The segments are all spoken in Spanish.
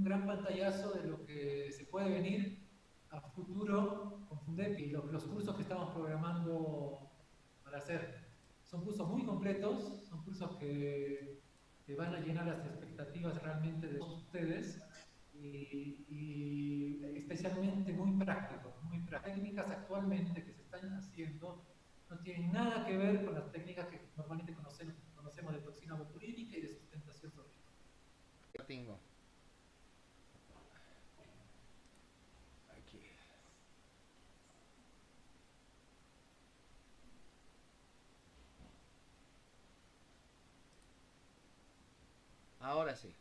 gran pantallazo de lo que se puede venir a futuro con Fundepi, los cursos que estamos programando para hacer. Son cursos muy completos, son cursos que van a llenar las expectativas realmente de todos ustedes y especialmente muy prácticos, muy prácticos. Técnicas actualmente que se están haciendo no tienen nada que ver con las técnicas que normalmente conocemos de toxina botulínica y de sustentación sólida. Tengo aquí. Ahora sí.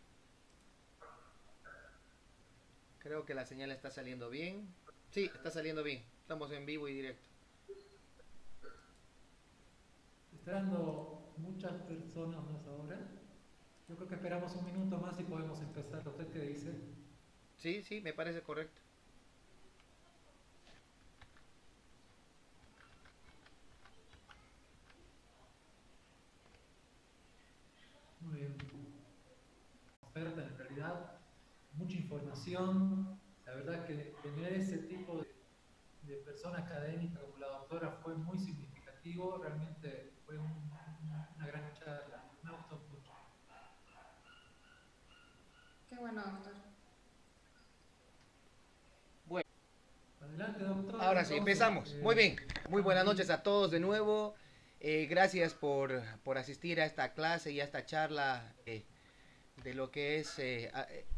Creo que la señal está saliendo bien. Sí, está saliendo bien. Estamos en vivo y directo. Está dando muchas personas más ahora. Yo creo que esperamos un minuto más y podemos empezar. ¿Usted qué dice? Sí, sí, me parece correcto. Muy bien. Oferta en realidad, mucha información. La verdad que tener ese tipo de persona académica como la doctora fue muy significativo. Realmente fue una gran charla. Me gustó mucho. Qué bueno, doctor. Bueno, Adelante, doctor. ahora sí, Entonces, empezamos. Muy bien. Muy estamos buenas noches listos. a todos de nuevo. Gracias por asistir a esta clase y a esta charla de lo que es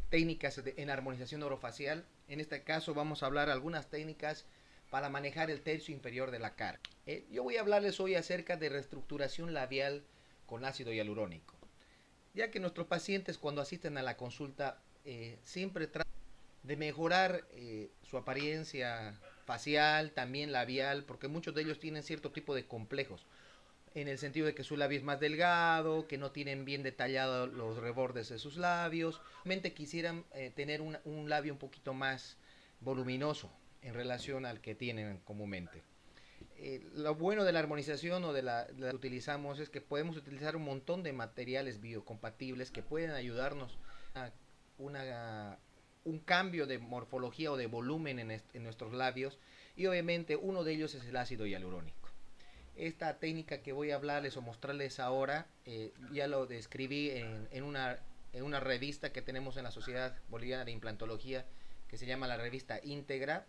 técnicas en armonización orofacial. En este caso vamos a hablar algunas técnicas para manejar el tercio inferior de la cara. Yo voy a hablarles hoy acerca de reestructuración labial con ácido hialurónico, ya que nuestros pacientes cuando asisten a la consulta siempre tratan de mejorar su apariencia facial, también labial, porque muchos de ellos tienen cierto tipo de complejos, en el sentido de que su labio es más delgado, que no tienen bien detallados los rebordes de sus labios. Realmente quisieran tener un labio un poquito más voluminoso en relación al que tienen comúnmente. Lo bueno de la armonización o de la que utilizamos es que podemos utilizar un montón de materiales biocompatibles que pueden ayudarnos a una, un cambio de morfología o de volumen en nuestros labios, y obviamente uno de ellos es el ácido hialurónico. Esta técnica que voy a hablarles o mostrarles ahora, ya lo describí en una revista que tenemos en la Sociedad Boliviana de Implantología, que se llama la revista Íntegra,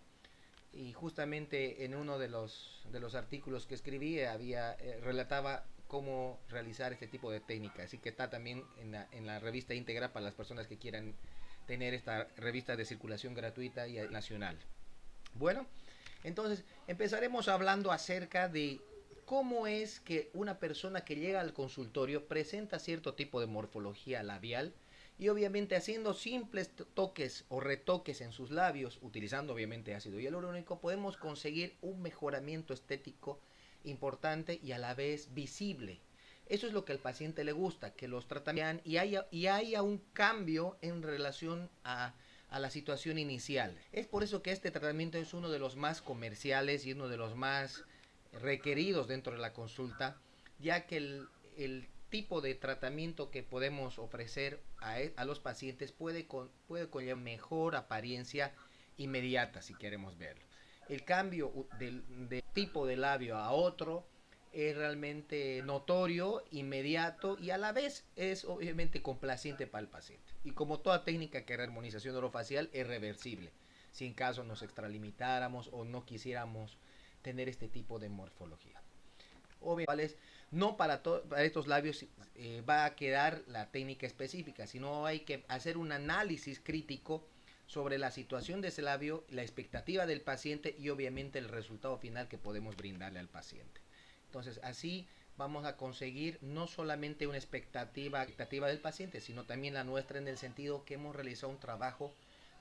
y justamente en uno de los artículos que escribí relataba cómo realizar este tipo de técnica. Así que está también en la revista Íntegra para las personas que quieran tener esta revista de circulación gratuita y nacional. Bueno, entonces empezaremos hablando acerca de cómo es que una persona que llega al consultorio presenta cierto tipo de morfología labial, y obviamente haciendo simples toques o retoques en sus labios, utilizando obviamente ácido hialurónico, podemos conseguir un mejoramiento estético importante y a la vez visible. Eso es lo que al paciente le gusta, que los tratamientos y haya un cambio en relación a la situación inicial. Es por eso que este tratamiento es uno de los más comerciales y uno de los más requeridos dentro de la consulta, ya que el tipo de tratamiento que podemos ofrecer a los pacientes puede conllevar mejor apariencia inmediata, si queremos verlo. El cambio de tipo de labio a otro es realmente notorio, inmediato, y a la vez es obviamente complaciente para el paciente. Y como toda técnica que es armonización orofacial, es reversible, si en caso nos extralimitáramos o no quisiéramos tener este tipo de morfología. Obviamente, no para estos labios va a quedar la técnica específica, sino hay que hacer un análisis crítico sobre la situación de ese labio, la expectativa del paciente y obviamente el resultado final que podemos brindarle al paciente. Entonces, así vamos a conseguir no solamente una expectativa del paciente, sino también la nuestra, en el sentido que hemos realizado un trabajo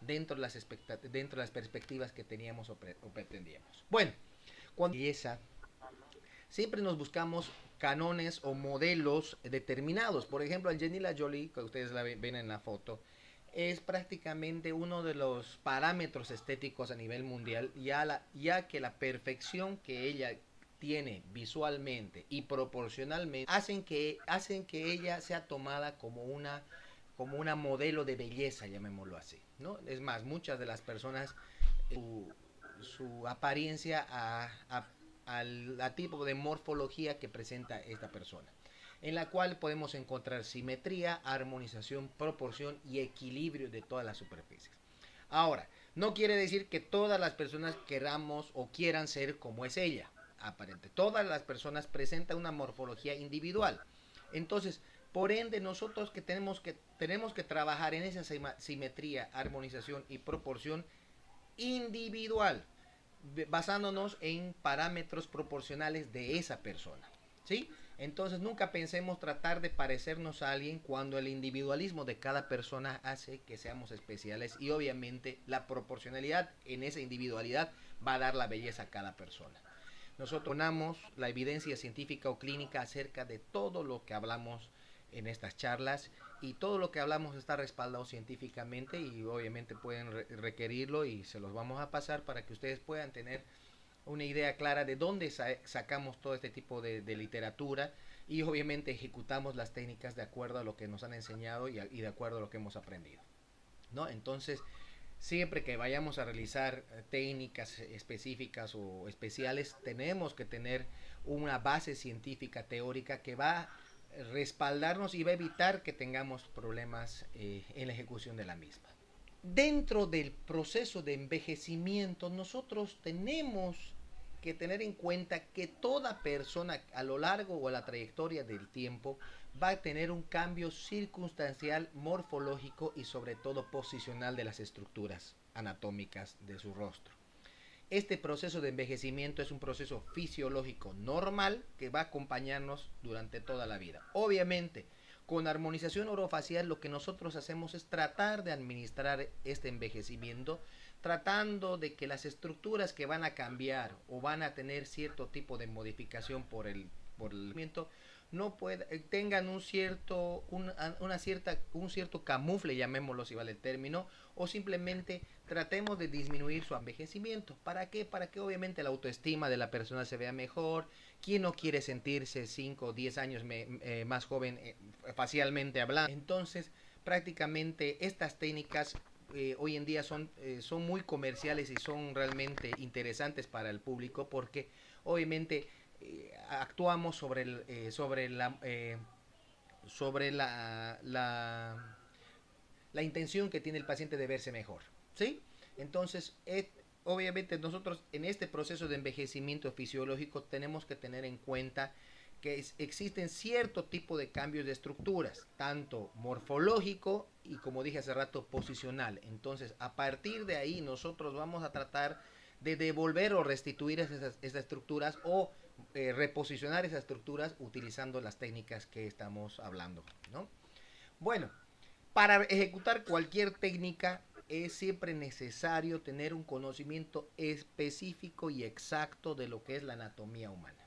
dentro de las perspectivas que teníamos o pretendíamos. Bueno, cuando belleza, siempre nos buscamos canones o modelos determinados. Por ejemplo, Angelina Jolie, que ustedes la ven en la foto, es prácticamente uno de los parámetros estéticos a nivel mundial, ya que la perfección que ella tiene visualmente y proporcionalmente hacen que ella sea tomada como una como una modelo de belleza, llamémoslo así, ¿no? Es más, muchas de las personas, su apariencia al tipo de morfología que presenta esta persona, en la cual podemos encontrar simetría, armonización, proporción y equilibrio de todas las superficies. Ahora, no quiere decir que todas las personas queramos o quieran ser como es ella, aparente. Todas las personas presentan una morfología individual. Entonces, por ende, nosotros tenemos que trabajar en esa simetría, armonización y proporción individual, basándonos en parámetros proporcionales de esa persona, ¿sí? Entonces nunca pensemos tratar de parecernos a alguien cuando el individualismo de cada persona hace que seamos especiales y obviamente la proporcionalidad en esa individualidad va a dar la belleza a cada persona. Nosotros ponemos la evidencia científica o clínica acerca de todo lo que hablamos en estas charlas y todo lo que hablamos está respaldado científicamente y obviamente pueden requerirlo y se los vamos a pasar para que ustedes puedan tener una idea clara de dónde sacamos todo este tipo de literatura y obviamente ejecutamos las técnicas de acuerdo a lo que nos han enseñado y de acuerdo a lo que hemos aprendido, ¿no? Entonces, siempre que vayamos a realizar técnicas específicas o especiales, tenemos que tener una base científica teórica que va a respaldarnos y va a evitar que tengamos problemas en la ejecución de la misma. Dentro del proceso de envejecimiento, nosotros tenemos que tener en cuenta que toda persona a lo largo o a la trayectoria del tiempo va a tener un cambio circunstancial, morfológico y sobre todo posicional de las estructuras anatómicas de su rostro. Este proceso de envejecimiento es un proceso fisiológico normal que va a acompañarnos durante toda la vida. Obviamente, con armonización orofacial lo que nosotros hacemos es tratar de administrar este envejecimiento, tratando de que las estructuras que van a cambiar o van a tener cierto tipo de modificación por el movimiento no tengan un cierto camufle, llamémoslo si vale el término, o simplemente tratemos de disminuir su envejecimiento. ¿Para qué? Para que obviamente la autoestima de la persona se vea mejor. ¿Quién no quiere sentirse 5 o 10 años más joven facialmente hablando? Entonces, prácticamente estas técnicas hoy en día son muy comerciales y son realmente interesantes para el público porque obviamente actuamos sobre la intención que tiene el paciente de verse mejor, ¿sí? Entonces, obviamente nosotros en este proceso de envejecimiento fisiológico tenemos que tener en cuenta que existen cierto tipo de cambios de estructuras, tanto morfológico y como dije hace rato, posicional. Entonces, a partir de ahí nosotros vamos a tratar de devolver o restituir esas estructuras o reposicionar esas estructuras utilizando las técnicas que estamos hablando, ¿no? Bueno, para ejecutar cualquier técnica es siempre necesario tener un conocimiento específico y exacto de lo que es la anatomía humana.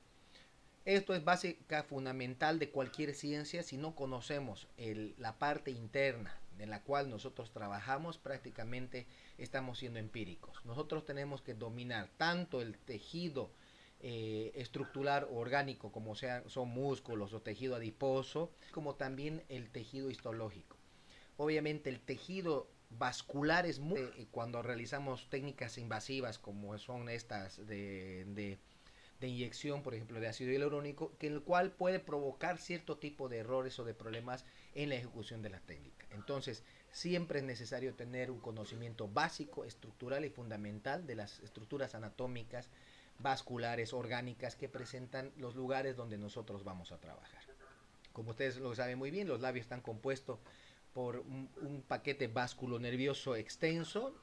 Esto es básica, fundamental de cualquier ciencia. Si no conocemos la parte interna en la cual nosotros trabajamos, prácticamente estamos siendo empíricos. Nosotros tenemos que dominar tanto el tejido estructural orgánico, como son músculos o tejido adiposo, como también el tejido histológico. Obviamente el tejido vascular es muy cuando realizamos técnicas invasivas como son estas de inyección, por ejemplo, de ácido hialurónico, que el cual puede provocar cierto tipo de errores o de problemas en la ejecución de la técnica. Entonces, siempre es necesario tener un conocimiento básico, estructural y fundamental de las estructuras anatómicas, vasculares, orgánicas que presentan los lugares donde nosotros vamos a trabajar. Como ustedes lo saben muy bien, los labios están compuestos por un paquete vasculonervioso extenso,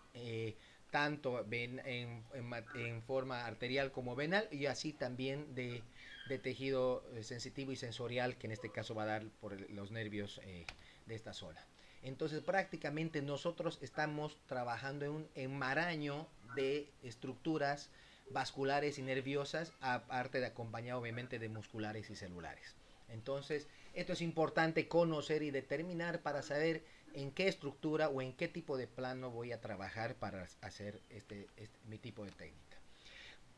tanto en forma arterial como venal, y así también de tejido sensitivo y sensorial, que en este caso va a dar por los nervios de esta zona. Entonces prácticamente nosotros estamos trabajando en un enmaraño de estructuras vasculares y nerviosas, aparte de acompañado obviamente de musculares y celulares. Entonces, esto es importante conocer y determinar para saber en qué estructura o en qué tipo de plano voy a trabajar para hacer mi tipo de técnica.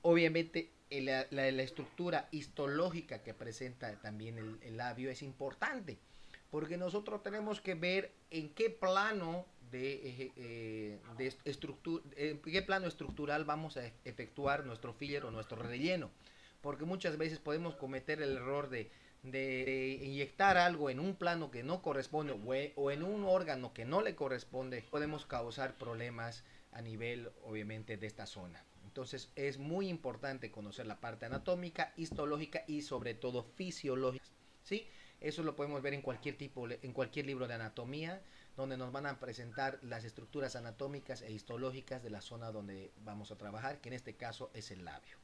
Obviamente, la estructura histológica que presenta también el labio es importante, porque nosotros tenemos que ver en qué plano en qué plano estructural vamos a efectuar nuestro filler o nuestro relleno, porque muchas veces podemos cometer el error de inyectar algo en un plano que no corresponde o en un órgano que no le corresponde. Podemos causar problemas a nivel obviamente de esta zona. Entonces es muy importante conocer la parte anatómica, histológica y sobre todo fisiológica, ¿sí? Eso lo podemos ver en cualquier libro de anatomía, donde nos van a presentar las estructuras anatómicas e histológicas de la zona donde vamos a trabajar, que en este caso es el labio.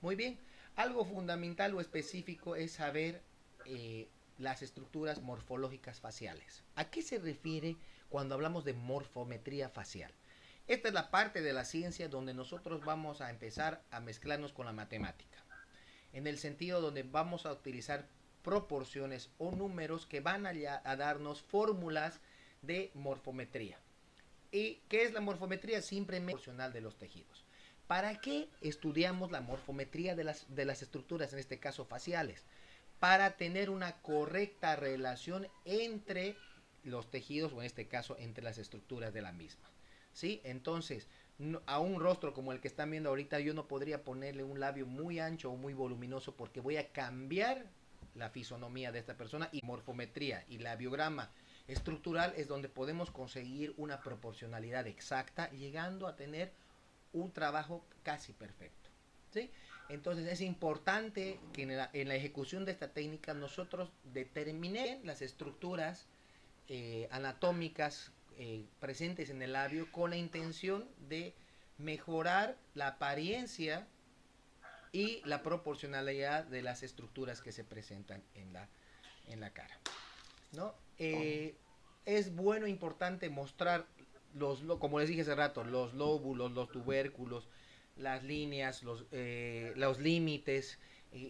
Muy bien, algo fundamental o específico es saber las estructuras morfológicas faciales. ¿A qué se refiere cuando hablamos de morfometría facial? Esta es la parte de la ciencia donde nosotros vamos a empezar a mezclarnos con la matemática, en el sentido donde vamos a utilizar proporciones o números que van a darnos fórmulas de morfometría. ¿Y qué es la morfometría? Simplemente proporcional de los tejidos. ¿Para qué estudiamos la morfometría de las estructuras, en este caso faciales? Para tener una correcta relación entre los tejidos, o en este caso entre las estructuras de la misma. ¿Sí? Entonces, a un rostro como el que están viendo ahorita, yo no podría ponerle un labio muy ancho o muy voluminoso, porque voy a cambiar la fisonomía de esta persona. Y morfometría y labiograma estructural es donde podemos conseguir una proporcionalidad exacta, llegando a tener un trabajo casi perfecto, ¿sí? Entonces es importante que en la ejecución de esta técnica nosotros determinemos las estructuras anatómicas presentes en el labio, con la intención de mejorar la apariencia y la proporcionalidad de las estructuras que se presentan en la cara, ¿no? Es bueno, importante mostrar como les dije hace rato, los lóbulos, los tubérculos, las líneas, los límites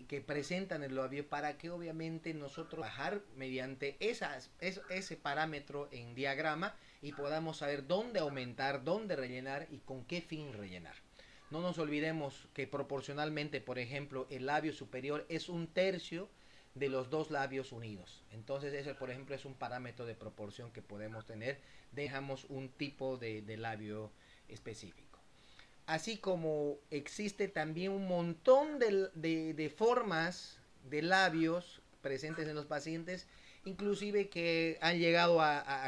que presentan el labio, para que obviamente nosotros bajar mediante ese parámetro en diagrama y podamos saber dónde aumentar, dónde rellenar y con qué fin rellenar. No nos olvidemos que proporcionalmente, por ejemplo, el labio superior es 1/3 de los dos labios unidos. Entonces ese, por ejemplo, es un parámetro de proporción que podemos tener. Dejamos un tipo de labio específico. Así como existe también un montón de formas de labios presentes en los pacientes, inclusive que han llegado a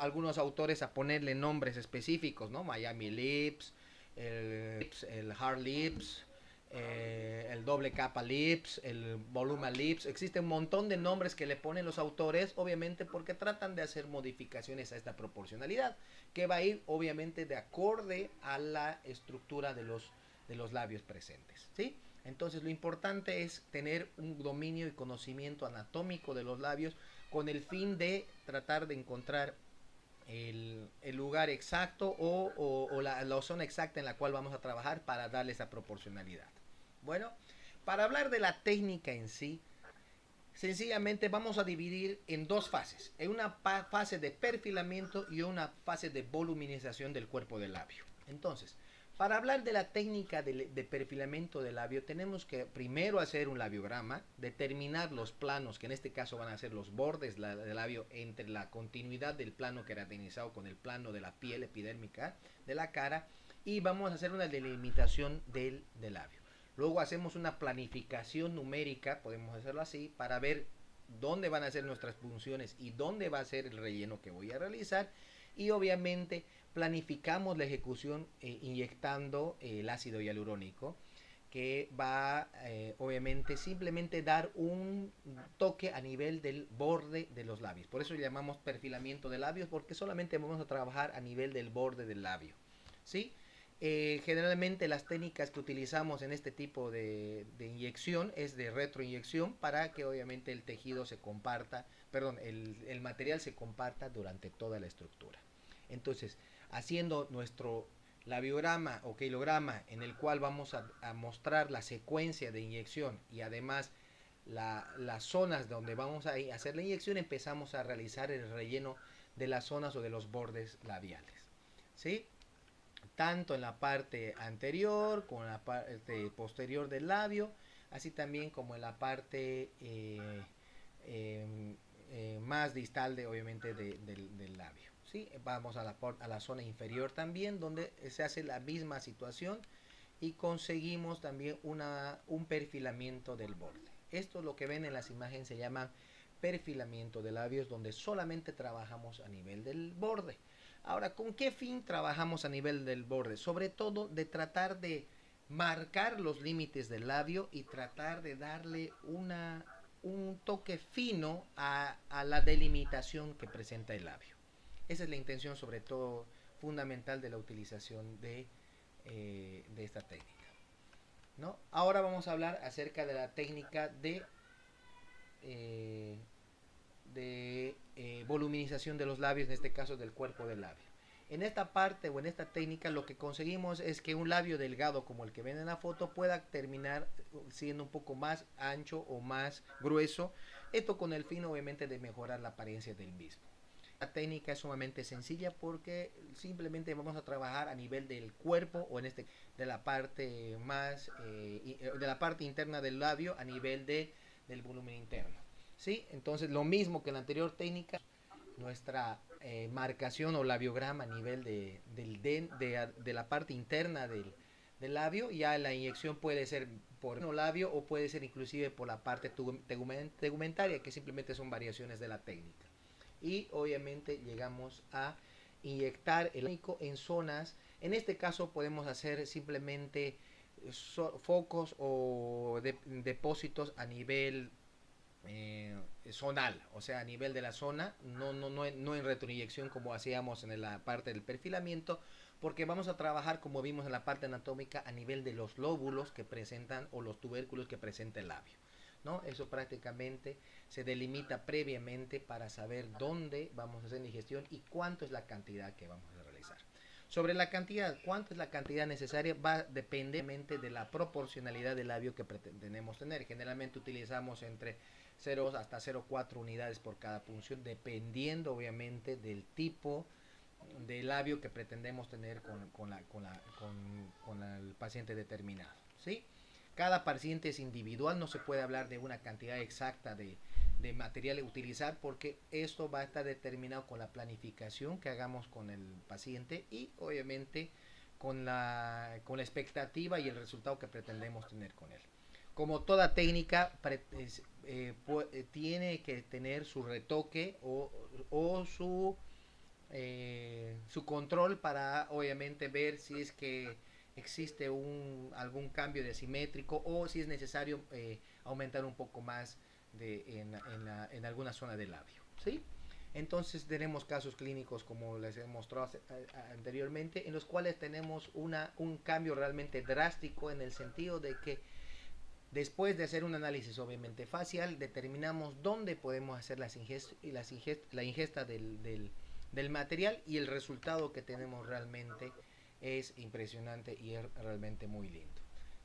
algunos autores a ponerle nombres específicos, ¿no? Miami Lips, el Hard Lips, el doble capa lips, el volumen lips. Existe un montón de nombres que le ponen los autores, obviamente porque tratan de hacer modificaciones a esta proporcionalidad, que va a ir obviamente de acorde a la estructura de los labios presentes, ¿sí? Entonces lo importante es tener un dominio y conocimiento anatómico de los labios, con el fin de tratar de encontrar el lugar exacto o la zona exacta en la cual vamos a trabajar para darle esa proporcionalidad. Bueno, para hablar de la técnica en sí, sencillamente vamos a dividir en dos fases: en una fase de perfilamiento y una fase de voluminización del cuerpo del labio. Entonces, para hablar de la técnica de perfilamiento del labio, tenemos que primero hacer un labiograma, determinar los planos, que en este caso van a ser los bordes del labio, entre la continuidad del plano queratinizado con el plano de la piel epidérmica de la cara, y vamos a hacer una delimitación del labio. Luego hacemos una planificación numérica, podemos hacerlo así, para ver dónde van a ser nuestras punciones y dónde va a ser el relleno que voy a realizar. Y obviamente planificamos la ejecución inyectando el ácido hialurónico, que va obviamente simplemente dar un toque a nivel del borde de los labios. Por eso le llamamos perfilamiento de labios, porque solamente vamos a trabajar a nivel del borde del labio, ¿sí? Generalmente las técnicas que utilizamos en este tipo de inyección es de retroinyección, para que obviamente el tejido se comparta, perdón, el material se comparta durante toda la estructura. Entonces, haciendo nuestro labiograma o kilograma, en el cual vamos a mostrar la secuencia de inyección y además las zonas donde vamos a hacer la inyección, empezamos a realizar el relleno de las zonas o de los bordes labiales, ¿sí? Tanto en la parte anterior como en la parte posterior del labio, así también como en la parte más distal obviamente del labio. ¿Sí? Vamos a la zona inferior también, donde se hace la misma situación y conseguimos también un perfilamiento del borde. Esto lo que ven en las imágenes se llama perfilamiento de labios, donde solamente trabajamos a nivel del borde. Ahora, ¿con qué fin trabajamos a nivel del borde? Sobre todo de tratar de marcar los límites del labio y tratar de darle un toque fino a la delimitación que presenta el labio. Esa es la intención, sobre todo, fundamental de la utilización de esta técnica, ¿no? Ahora vamos a hablar acerca de la técnica de voluminización de los labios, en este caso del cuerpo del labio. En esta parte o en esta técnica lo que conseguimos es que un labio delgado como el que ven en la foto pueda terminar siendo un poco más ancho o más grueso, esto con el fin obviamente de mejorar la apariencia del mismo. La técnica es sumamente sencilla porque simplemente vamos a trabajar a nivel del cuerpo o en este de la parte de la parte interna del labio a nivel del volumen interno. ¿Sí? Entonces lo mismo que en la anterior técnica, nuestra marcación o labiograma a nivel de la parte interna del labio, ya la inyección puede ser por el labio o puede ser inclusive por la parte tegumentaria, que simplemente son variaciones de la técnica. Y obviamente llegamos a inyectar el único en zonas, en este caso podemos hacer simplemente focos o depósitos a nivel zonal, o sea, a nivel de la zona, no en retroinyección como hacíamos en la parte del perfilamiento, porque vamos a trabajar, como vimos en la parte anatómica, a nivel de los lóbulos que presentan o los tubérculos que presenta el labio, ¿no? Eso prácticamente se delimita previamente para saber dónde vamos a hacer la ingestión y cuánto es la cantidad que vamos a realizar. Sobre la cantidad, cuánto es la cantidad necesaria, va a depender de la proporcionalidad del labio que pretendemos tener. Generalmente utilizamos entre 0 hasta 0,4 unidades por cada punción, dependiendo obviamente del tipo de labio que pretendemos tener con el paciente determinado, ¿sí? Cada paciente es individual, no se puede hablar de una cantidad exacta de material a utilizar porque esto va a estar determinado con la planificación que hagamos con el paciente y obviamente con la expectativa y el resultado que pretendemos tener con él. Como toda técnica, tiene que tener su retoque o su control para obviamente ver si es que existe algún cambio de simétrico o si es necesario aumentar un poco más en alguna zona del labio, ¿sí? Entonces tenemos casos clínicos como les he mostrado anteriormente en los cuales tenemos un cambio realmente drástico en el sentido de que después de hacer un análisis obviamente facial determinamos dónde podemos hacer la ingesta del material y el resultado que tenemos realmente es impresionante y es realmente muy lindo.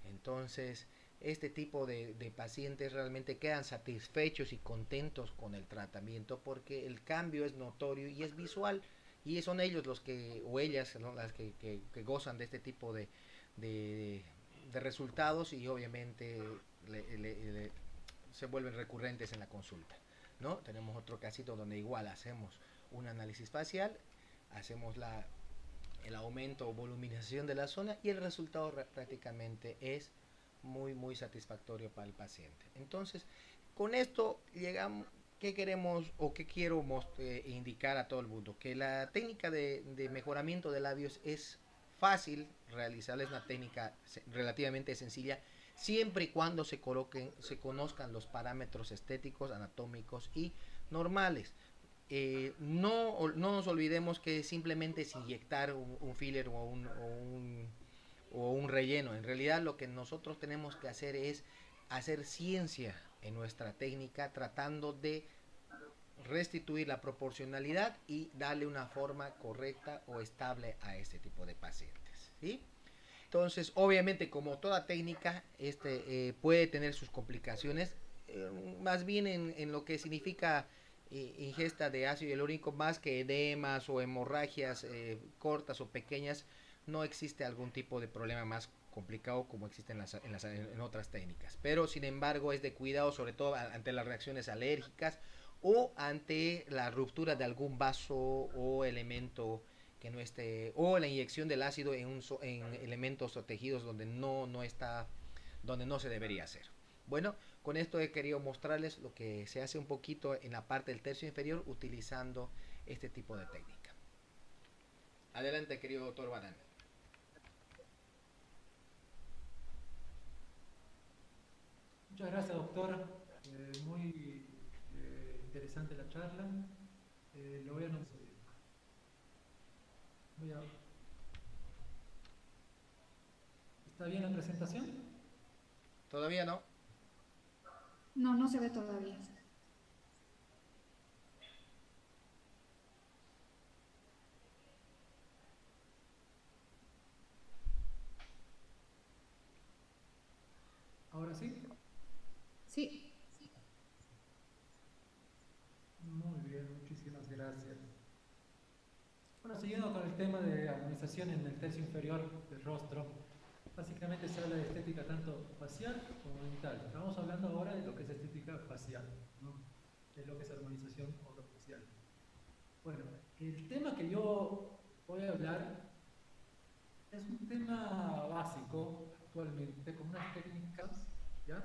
Entonces este tipo de pacientes realmente quedan satisfechos y contentos con el tratamiento porque el cambio es notorio y es visual y son ellos los que o ellas, ¿no?, las que gozan de este tipo de resultados y obviamente se vuelven recurrentes en la consulta, ¿no? Tenemos otro casito donde igual hacemos un análisis facial, hacemos el aumento o volumización de la zona y el resultado prácticamente es muy satisfactorio para el paciente. Entonces, con esto llegamos, ¿qué queremos o qué quiero indicar a todo el mundo? Que la técnica de mejoramiento de labios es fácil realizarla, es una técnica relativamente sencilla, siempre y cuando se conozcan los parámetros estéticos, anatómicos y normales. No nos olvidemos que simplemente es inyectar un filler o un relleno. En realidad lo que nosotros tenemos que hacer es hacer ciencia en nuestra técnica tratando de restituir la proporcionalidad y darle una forma correcta o estable a este tipo de pacientes, ¿sí? Entonces, obviamente, como toda técnica, puede tener sus complicaciones, más bien en lo que significa ingesta de ácido hialurónico, más que edemas o hemorragias cortas o pequeñas, no existe algún tipo de problema más complicado como existe en otras técnicas. Pero, sin embargo, es de cuidado, sobre todo ante las reacciones alérgicas o ante la ruptura de algún vaso o elemento que no esté, o la inyección del ácido en elementos o tejidos donde no está, donde no se debería hacer. Bueno, con esto he querido mostrarles lo que se hace un poquito en la parte del tercio inferior utilizando este tipo de técnica. Adelante, querido doctor Banán. Muchas gracias, doctor. Muy interesante la charla. Lo voy a anunciar. ¿Está bien la presentación? ¿Todavía no? No, no se ve todavía. ¿Ahora sí? Sí. Muy bien, muchísimas gracias. Bueno, siguiendo con el tema de armonización en el tercio inferior del rostro, básicamente se habla de estética tanto facial como mental. Estamos hablando ahora de lo que es estética facial, ¿no? De lo que es armonización orofacial. Bueno, el tema que yo voy a hablar es un tema básico actualmente, con unas técnicas, ¿ya?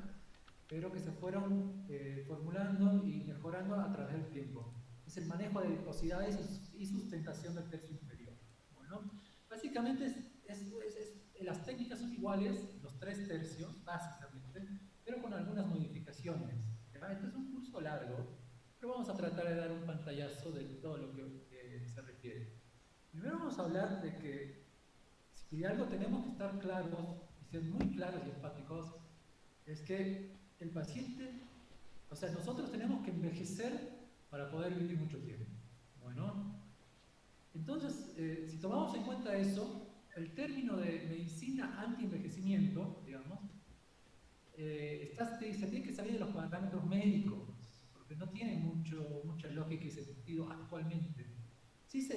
Pero que se fueron formulando y mejorando a través del tiempo. Es el manejo de viscosidades y sustentación del tercio inferior. Bueno, básicamente las técnicas son iguales, los 3 tercios, básicamente, pero con algunas modificaciones. ¿Ya? Este es un curso largo, pero vamos a tratar de dar un pantallazo de todo lo que se refiere. Primero vamos a hablar de que si de algo tenemos que estar claros y ser muy claros y enfáticos, es que el paciente, o sea, nosotros tenemos que envejecer para poder vivir mucho tiempo. Bueno, entonces, si tomamos en cuenta eso, el término de medicina anti-envejecimiento, digamos, se tiene que salir de los parámetros médicos, porque no tiene mucha lógica y sentido actualmente. Sí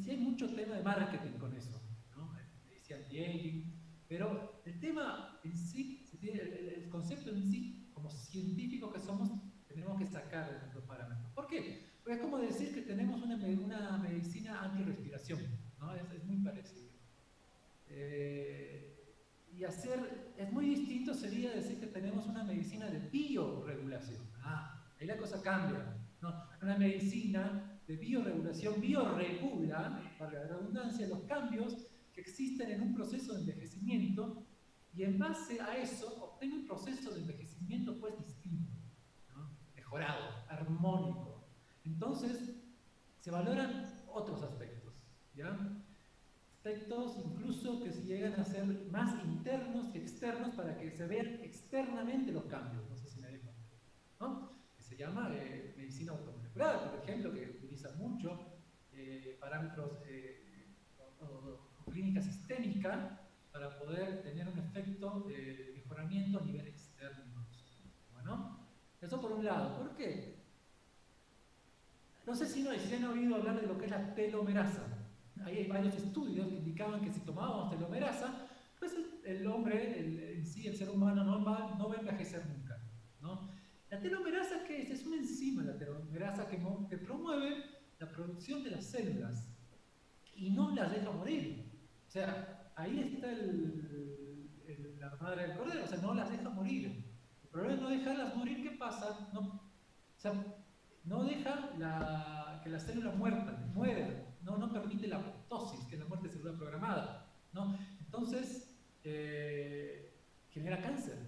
hay mucho tema de marketing con eso, ¿no? Medicina anti-aging, pero el tema en sí, el concepto en sí, como científicos que somos, tenemos que sacar de nuestros parámetros. ¿Por qué? Porque es como decir que tenemos una medicina antirrespiración, ¿no? Es muy parecido. Es muy distinto sería decir que tenemos una medicina de biorregulación. Ahí la cosa cambia, ¿no? Una medicina de biorregulación bioregula, valga la redundancia, los cambios que existen en un proceso de envejecimiento y en base a eso obtengo un proceso de envejecimiento pues distinto, ¿no? Mejorado, armónico. Entonces, se valoran otros aspectos, ¿ya? Aspectos incluso que se llegan a ser más internos que externos para que se vean externamente los cambios, no sé si me dejo, ¿no? Que se llama medicina automolecular, por ejemplo, que utiliza mucho parámetros o clínica sistémica para poder tener un efecto de mejoramiento a nivel externo. Bueno, eso por un lado. ¿Por qué? No sé si han oído hablar de lo que es la telomerasa. Ahí hay varios estudios que indicaban que si tomábamos telomerasa, pues el hombre, en sí, el ser humano no va a envejecer nunca, ¿no? La telomerasa, ¿qué es? Es una enzima, la telomerasa, que promueve la producción de las células y no las deja morir. O sea, ahí está la madre del cordero, o sea, no las deja morir. El problema es no dejarlas morir, ¿qué pasa? O sea, no deja que la célula muera, no permite la apoptosis, que es la muerte celular programada, ¿no? Entonces, genera cáncer.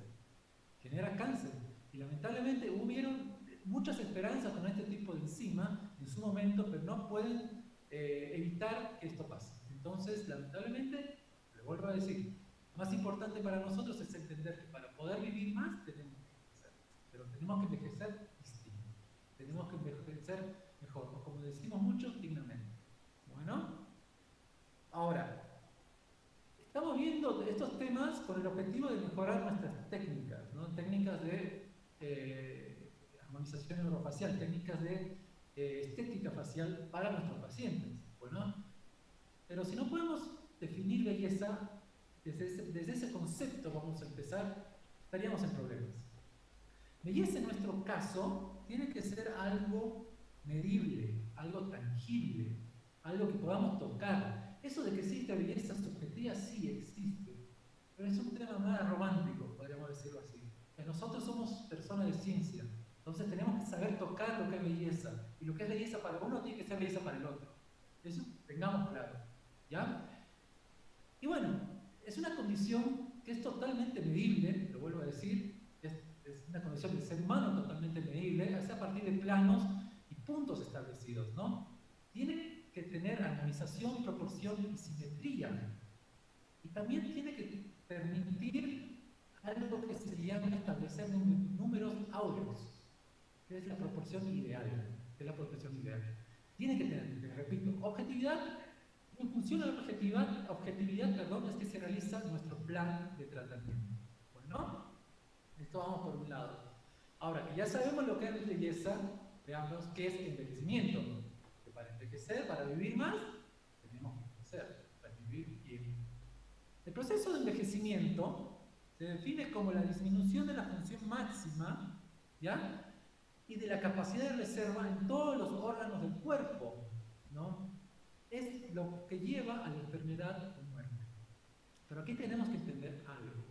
Y lamentablemente hubieron muchas esperanzas con este tipo de enzima en su momento, pero no pueden evitar que esto pase. Entonces, lamentablemente, le vuelvo a decir, lo más importante para nosotros es entender que para poder vivir más tenemos que envejecer, pero tenemos que envejecer distinto, tenemos que envejecer mejor, o como decimos mucho, dignamente. Bueno, ahora, estamos viendo estos temas con el objetivo de mejorar nuestras técnicas, ¿no? Técnicas de armonización neurofacial, técnicas de estética facial para nuestros pacientes. Bueno, pero si no podemos definir belleza desde ese concepto, vamos a empezar, estaríamos en problemas. Belleza en nuestro caso tiene que ser algo medible, algo tangible, algo que podamos tocar. Eso de que existe belleza subjetiva sí existe, pero es un tema más romántico, podríamos decirlo así. Nosotros somos personas de ciencia, entonces tenemos que saber tocar lo que es belleza, y lo que es belleza para uno tiene que ser belleza para el otro. Eso tengamos claro, ¿ya? Y bueno, es una condición que es totalmente medible, lo vuelvo a decir, es una condición del ser humano totalmente medible, es a partir de planos y puntos establecidos, ¿no? Tiene que tener armonización, proporción y simetría. Y también tiene que permitir algo que se llama establecer números áureos, que es la proporción ideal. Que es la proporción ideal. Tiene que tener, repito, objetividad. En función de la objetividad, perdón, es que se realiza nuestro plan de tratamiento. Bueno, esto vamos por un lado. Ahora que ya sabemos lo que es belleza, veamos qué es envejecimiento. Que para envejecer, para vivir más, tenemos que envejecer, para vivir bien. El proceso de envejecimiento se define como la disminución de la función máxima, ¿ya? Y de la capacidad de reserva en todos los órganos del cuerpo, ¿no? Es lo que lleva a la enfermedad o muerte. Pero aquí tenemos que entender algo,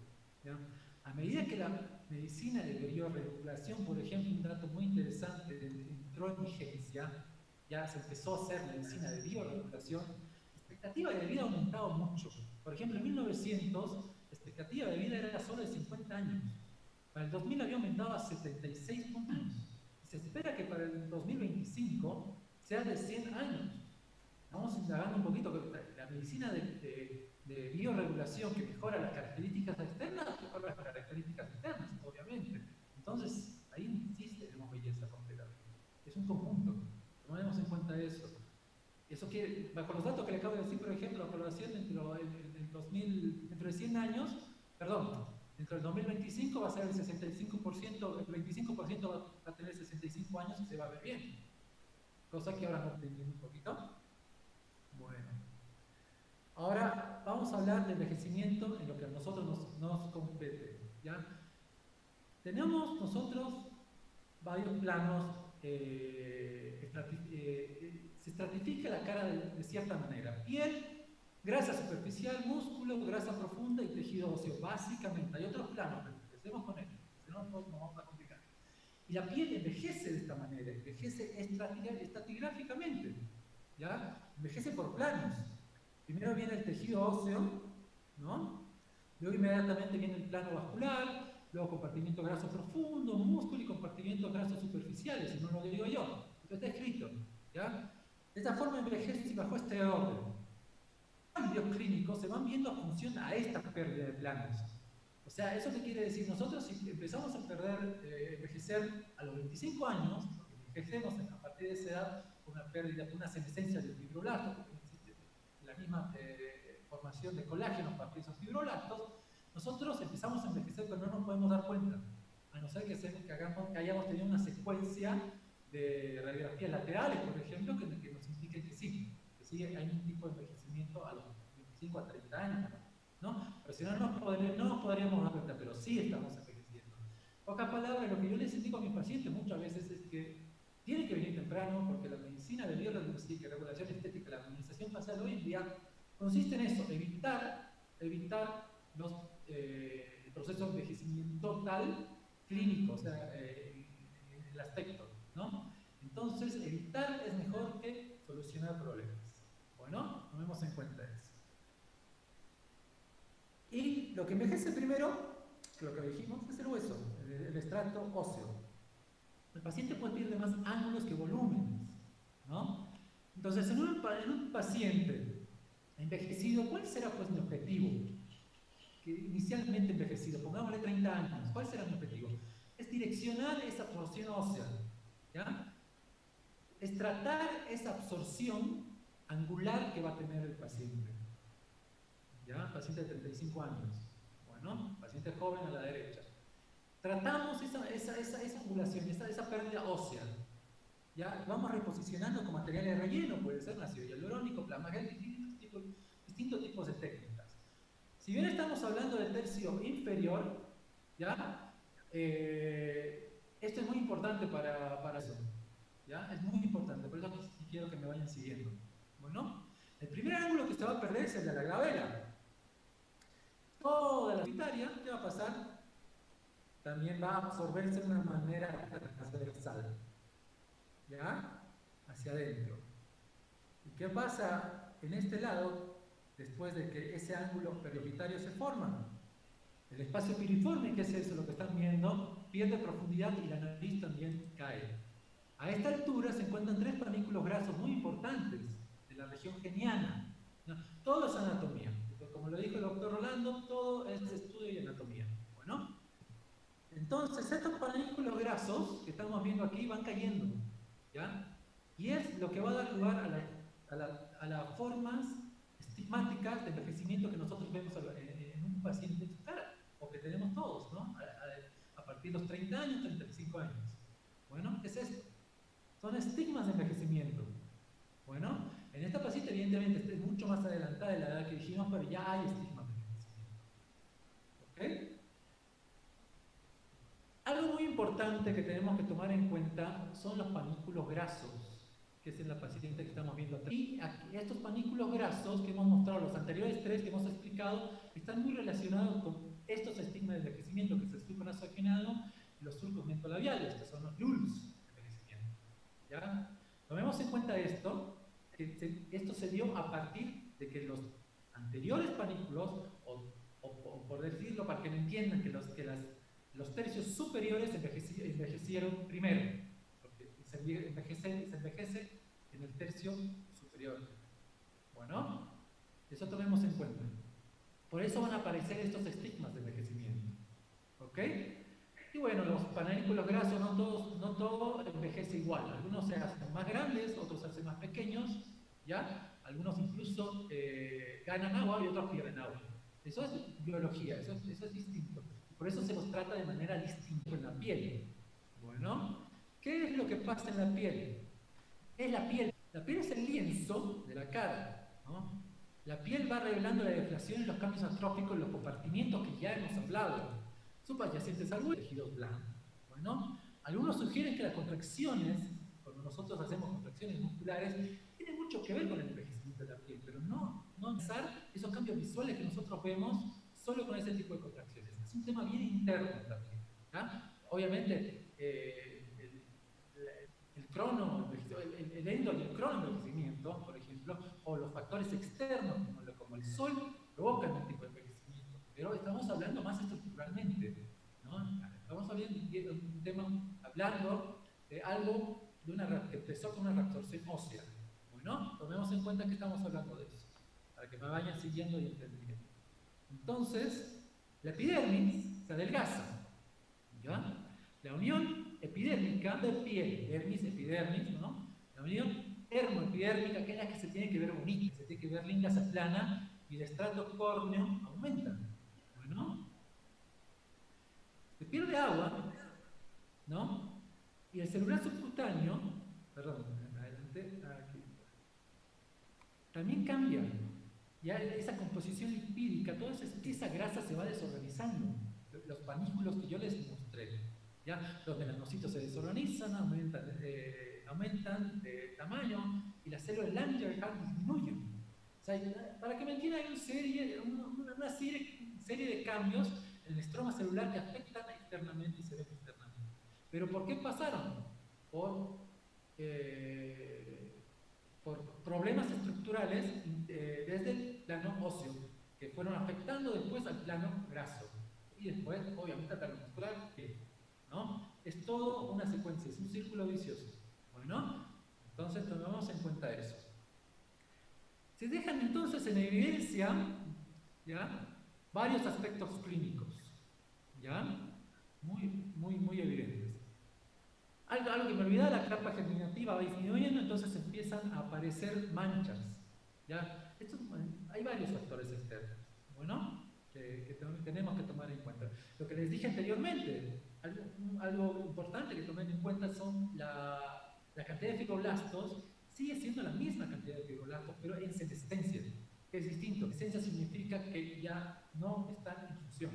¿ya? A medida que la medicina de biorregulación, por ejemplo, un dato muy interesante, entró en vigencia, ya se empezó a hacer medicina de biorregulación, la expectativa de vida ha aumentado mucho. Por ejemplo, en 1900, la expectativa de vida era solo de 50 años. Para el 2000 había aumentado a 76 años. Se espera que para el 2025 sea de 100 años. Vamos indagando un poquito, que la medicina de biorregulación que mejora las características externas, mejora las características internas, obviamente. Entonces, ahí sí tenemos belleza completamente. Es un conjunto, tomemos en cuenta eso. Eso quiere, bajo los datos que le acabo de decir, por ejemplo, la población dentro de 100 años, perdón, dentro del 2025 va a ser el 65%, el 25% va a tener 65 años y se va a ver bien. Cosa que ahora no entendemos un poquito. Bueno. Ahora vamos a hablar de envejecimiento en lo que a nosotros nos compete, ¿ya? Tenemos nosotros varios planos, se estratifica la cara de cierta manera. Piel, grasa superficial, músculo, grasa profunda y tejido óseo, básicamente. Hay otros planos, pero empecemos con ellos, si no nos vamos a complicar. Y la piel envejece de esta manera, envejece estratigráficamente, ¿ya? Envejece por planos. Primero viene el tejido óseo, ¿no? Luego inmediatamente viene el plano vascular, luego compartimiento graso profundo, músculo y compartimientos grasos superficiales, si no lo digo yo. Esto está escrito, ¿ya? De esta forma envejece bajo este orden. Los cambios clínicos se van viendo en función a esta pérdida de planos. O sea, ¿eso qué quiere decir? Nosotros si empezamos a envejecer a los 25 años, envejecemos a partir de esa edad con una pérdida, una senescencia del fibroblasto, porque no existe la misma formación de colágeno a partir de esos fibroblastos, nosotros empezamos a envejecer pero no nos podemos dar cuenta, a no ser que hayamos tenido una secuencia de radiografías laterales, por ejemplo, que nos indiquen que sí hay un tipo de envejecimiento a los 25 a 30 años, ¿no? Pero si no, no nos podríamos dar cuenta, pero sí estamos envejeciendo. En pocas palabras, lo que yo les indico a mis pacientes muchas veces es que tienen que venir temprano, porque la medicina de biorregulación estética, la armonización facial hoy en día consiste en eso, evitar el proceso de envejecimiento total clínico, o sea, el aspecto, ¿no? Entonces, evitar es mejor que solucionar problemas. Bueno, tomemos en cuenta eso. Y lo que envejece primero, lo que dijimos, es el hueso, el estrato óseo. El paciente puede pierde más ángulos que volúmenes, ¿no? Entonces, en un paciente envejecido, ¿cuál será pues mi objetivo? Que inicialmente envejecido, pongámosle 30 años, ¿cuál será mi objetivo? Es direccionar esa porción ósea, ¿ya? Es tratar esa absorción angular que va a tener el paciente, ¿ya? Paciente de 35 años, bueno, paciente joven a la derecha. Tratamos esa angulación, esa pérdida ósea, ¿ya? Vamos reposicionando con materiales de relleno, puede ser ácido hialurónico, plasma gel, distintos tipos de técnicas. Si bien estamos hablando de tercio inferior, ¿ya? Esto es muy importante para eso. ¿ya? Es muy importante, por eso quiero que me vayan siguiendo. Bueno, el primer ángulo que se va a perder es el de la glabela. Toda la pituitaria, ¿qué va a pasar? También va a absorberse de una manera transversal, ¿ya? Hacia adentro. ¿Y qué pasa en este lado después de que ese ángulo periopitario se forma? El espacio piriforme, que es eso, lo que están viendo, pierde profundidad y la nariz también cae. A esta altura se encuentran tres panículos grasos muy importantes de la región geniana. ¿No? Todo es anatomía. Como lo dijo el doctor Rolando, todo es estudio y anatomía. Bueno, entonces estos panículos grasos que estamos viendo aquí van cayendo, ¿ya? Y es lo que va a dar lugar a las formas estigmáticas de envejecimiento que nosotros vemos en un paciente en su cara, o que tenemos todos, ¿no? A partir de los 30 años, 35 años. Bueno, ¿qué es esto? Son estigmas de envejecimiento. Bueno, en esta paciente evidentemente es mucho más adelantada de la edad que dijimos, pero ya hay estigmas de envejecimiento. ¿Ok? Algo muy importante que tenemos que tomar en cuenta son los panículos grasos, que es en la paciente que estamos viendo atrás. Y aquí, estos panículos grasos que hemos mostrado, los anteriores tres que hemos explicado, están muy relacionados con estos estigmas de envejecimiento, que es el surco nasogenado y los surcos mentolabiales, que son los LULS de envejecimiento. ¿Ya? Tomemos en cuenta esto, que esto se dio a partir de que los anteriores panículos, o por decirlo para que me entiendan, que los tercios superiores envejecieron primero, porque se envejece en el tercio superior. Bueno, eso tomemos en cuenta. Por eso van a aparecer estos estigmas de envejecimiento. ¿Ok? Y bueno, los panículos grasos no todo envejece igual. Algunos se hacen más grandes, otros se hacen más pequeños, ¿ya? Algunos incluso ganan agua y otros pierden agua. Eso es biología, eso es distinto. Por eso se los trata de manera distinta en la piel. Bueno, ¿qué es lo que pasa en la piel? Es la piel. La piel es el lienzo de la cara, ¿no? La piel va revelando la deflación y los cambios atróficos, los compartimientos que ya hemos hablado. Subyacentes al hueso, tejidos blandos. Bueno, algunos sugieren que las contracciones, cuando nosotros hacemos contracciones musculares, tienen mucho que ver con el envejecimiento de la piel, pero no pensar esos cambios visuales que nosotros vemos solo con ese tipo de contracciones. Es un tema bien interno también. ¿Ya? Obviamente, el endo y el crono envejecimiento, por ejemplo, o los factores externos como el sol, provocan un tipo de envejecimiento. Pero estamos hablando más estructuralmente, ¿no? Estamos hablando de un tema, hablando de algo que empezó con una reabsorción ósea. Bueno, tomemos en cuenta que estamos hablando de eso, para que me vayan siguiendo y entendiendo. Entonces, la epidermis se adelgaza, ¿ya? La unión epidérmica de piel, dermis, epidermis, ¿no? La unión hermoepidérmica, que es la que se tiene que ver bonita, se tiene que ver linda, se aplana, y el estrato córneo aumenta. Bueno, se pierde agua, ¿no? Y el celular subcutáneo, perdón, adelante, aquí, también cambia. Ya esa composición lipídica, toda esa grasa se va desorganizando. Los panículos que yo les mostré, ya los melanocitos se desorganizan, aumentan de tamaño y las células Langerhans disminuyen. O sea, para que me entiendan, hay una serie de cambios en el estroma celular que afectan internamente y se ven internamente. ¿Pero por qué pasaron? Por problemas estructurales desde el plano óseo, que fueron afectando después al plano graso. Y después, obviamente, al plano muscular, ¿no? Es todo una secuencia, es un círculo vicioso. Bueno, entonces tomemos en cuenta eso. Se dejan entonces en evidencia, ¿ya? Varios aspectos clínicos, ¿ya? Muy evidentes. Algo que me olvidaba, la capa germinativa va disminuyendo, entonces empiezan a aparecer manchas, ¿ya? Hay varios factores externos, bueno, que tenemos que tomar en cuenta. Lo que les dije anteriormente, algo importante que tomen en cuenta son la cantidad de fibroblastos. Sigue siendo la misma cantidad de fibroblastos, pero en senescencia, que es distinto. Senescencia significa que ya no están en función.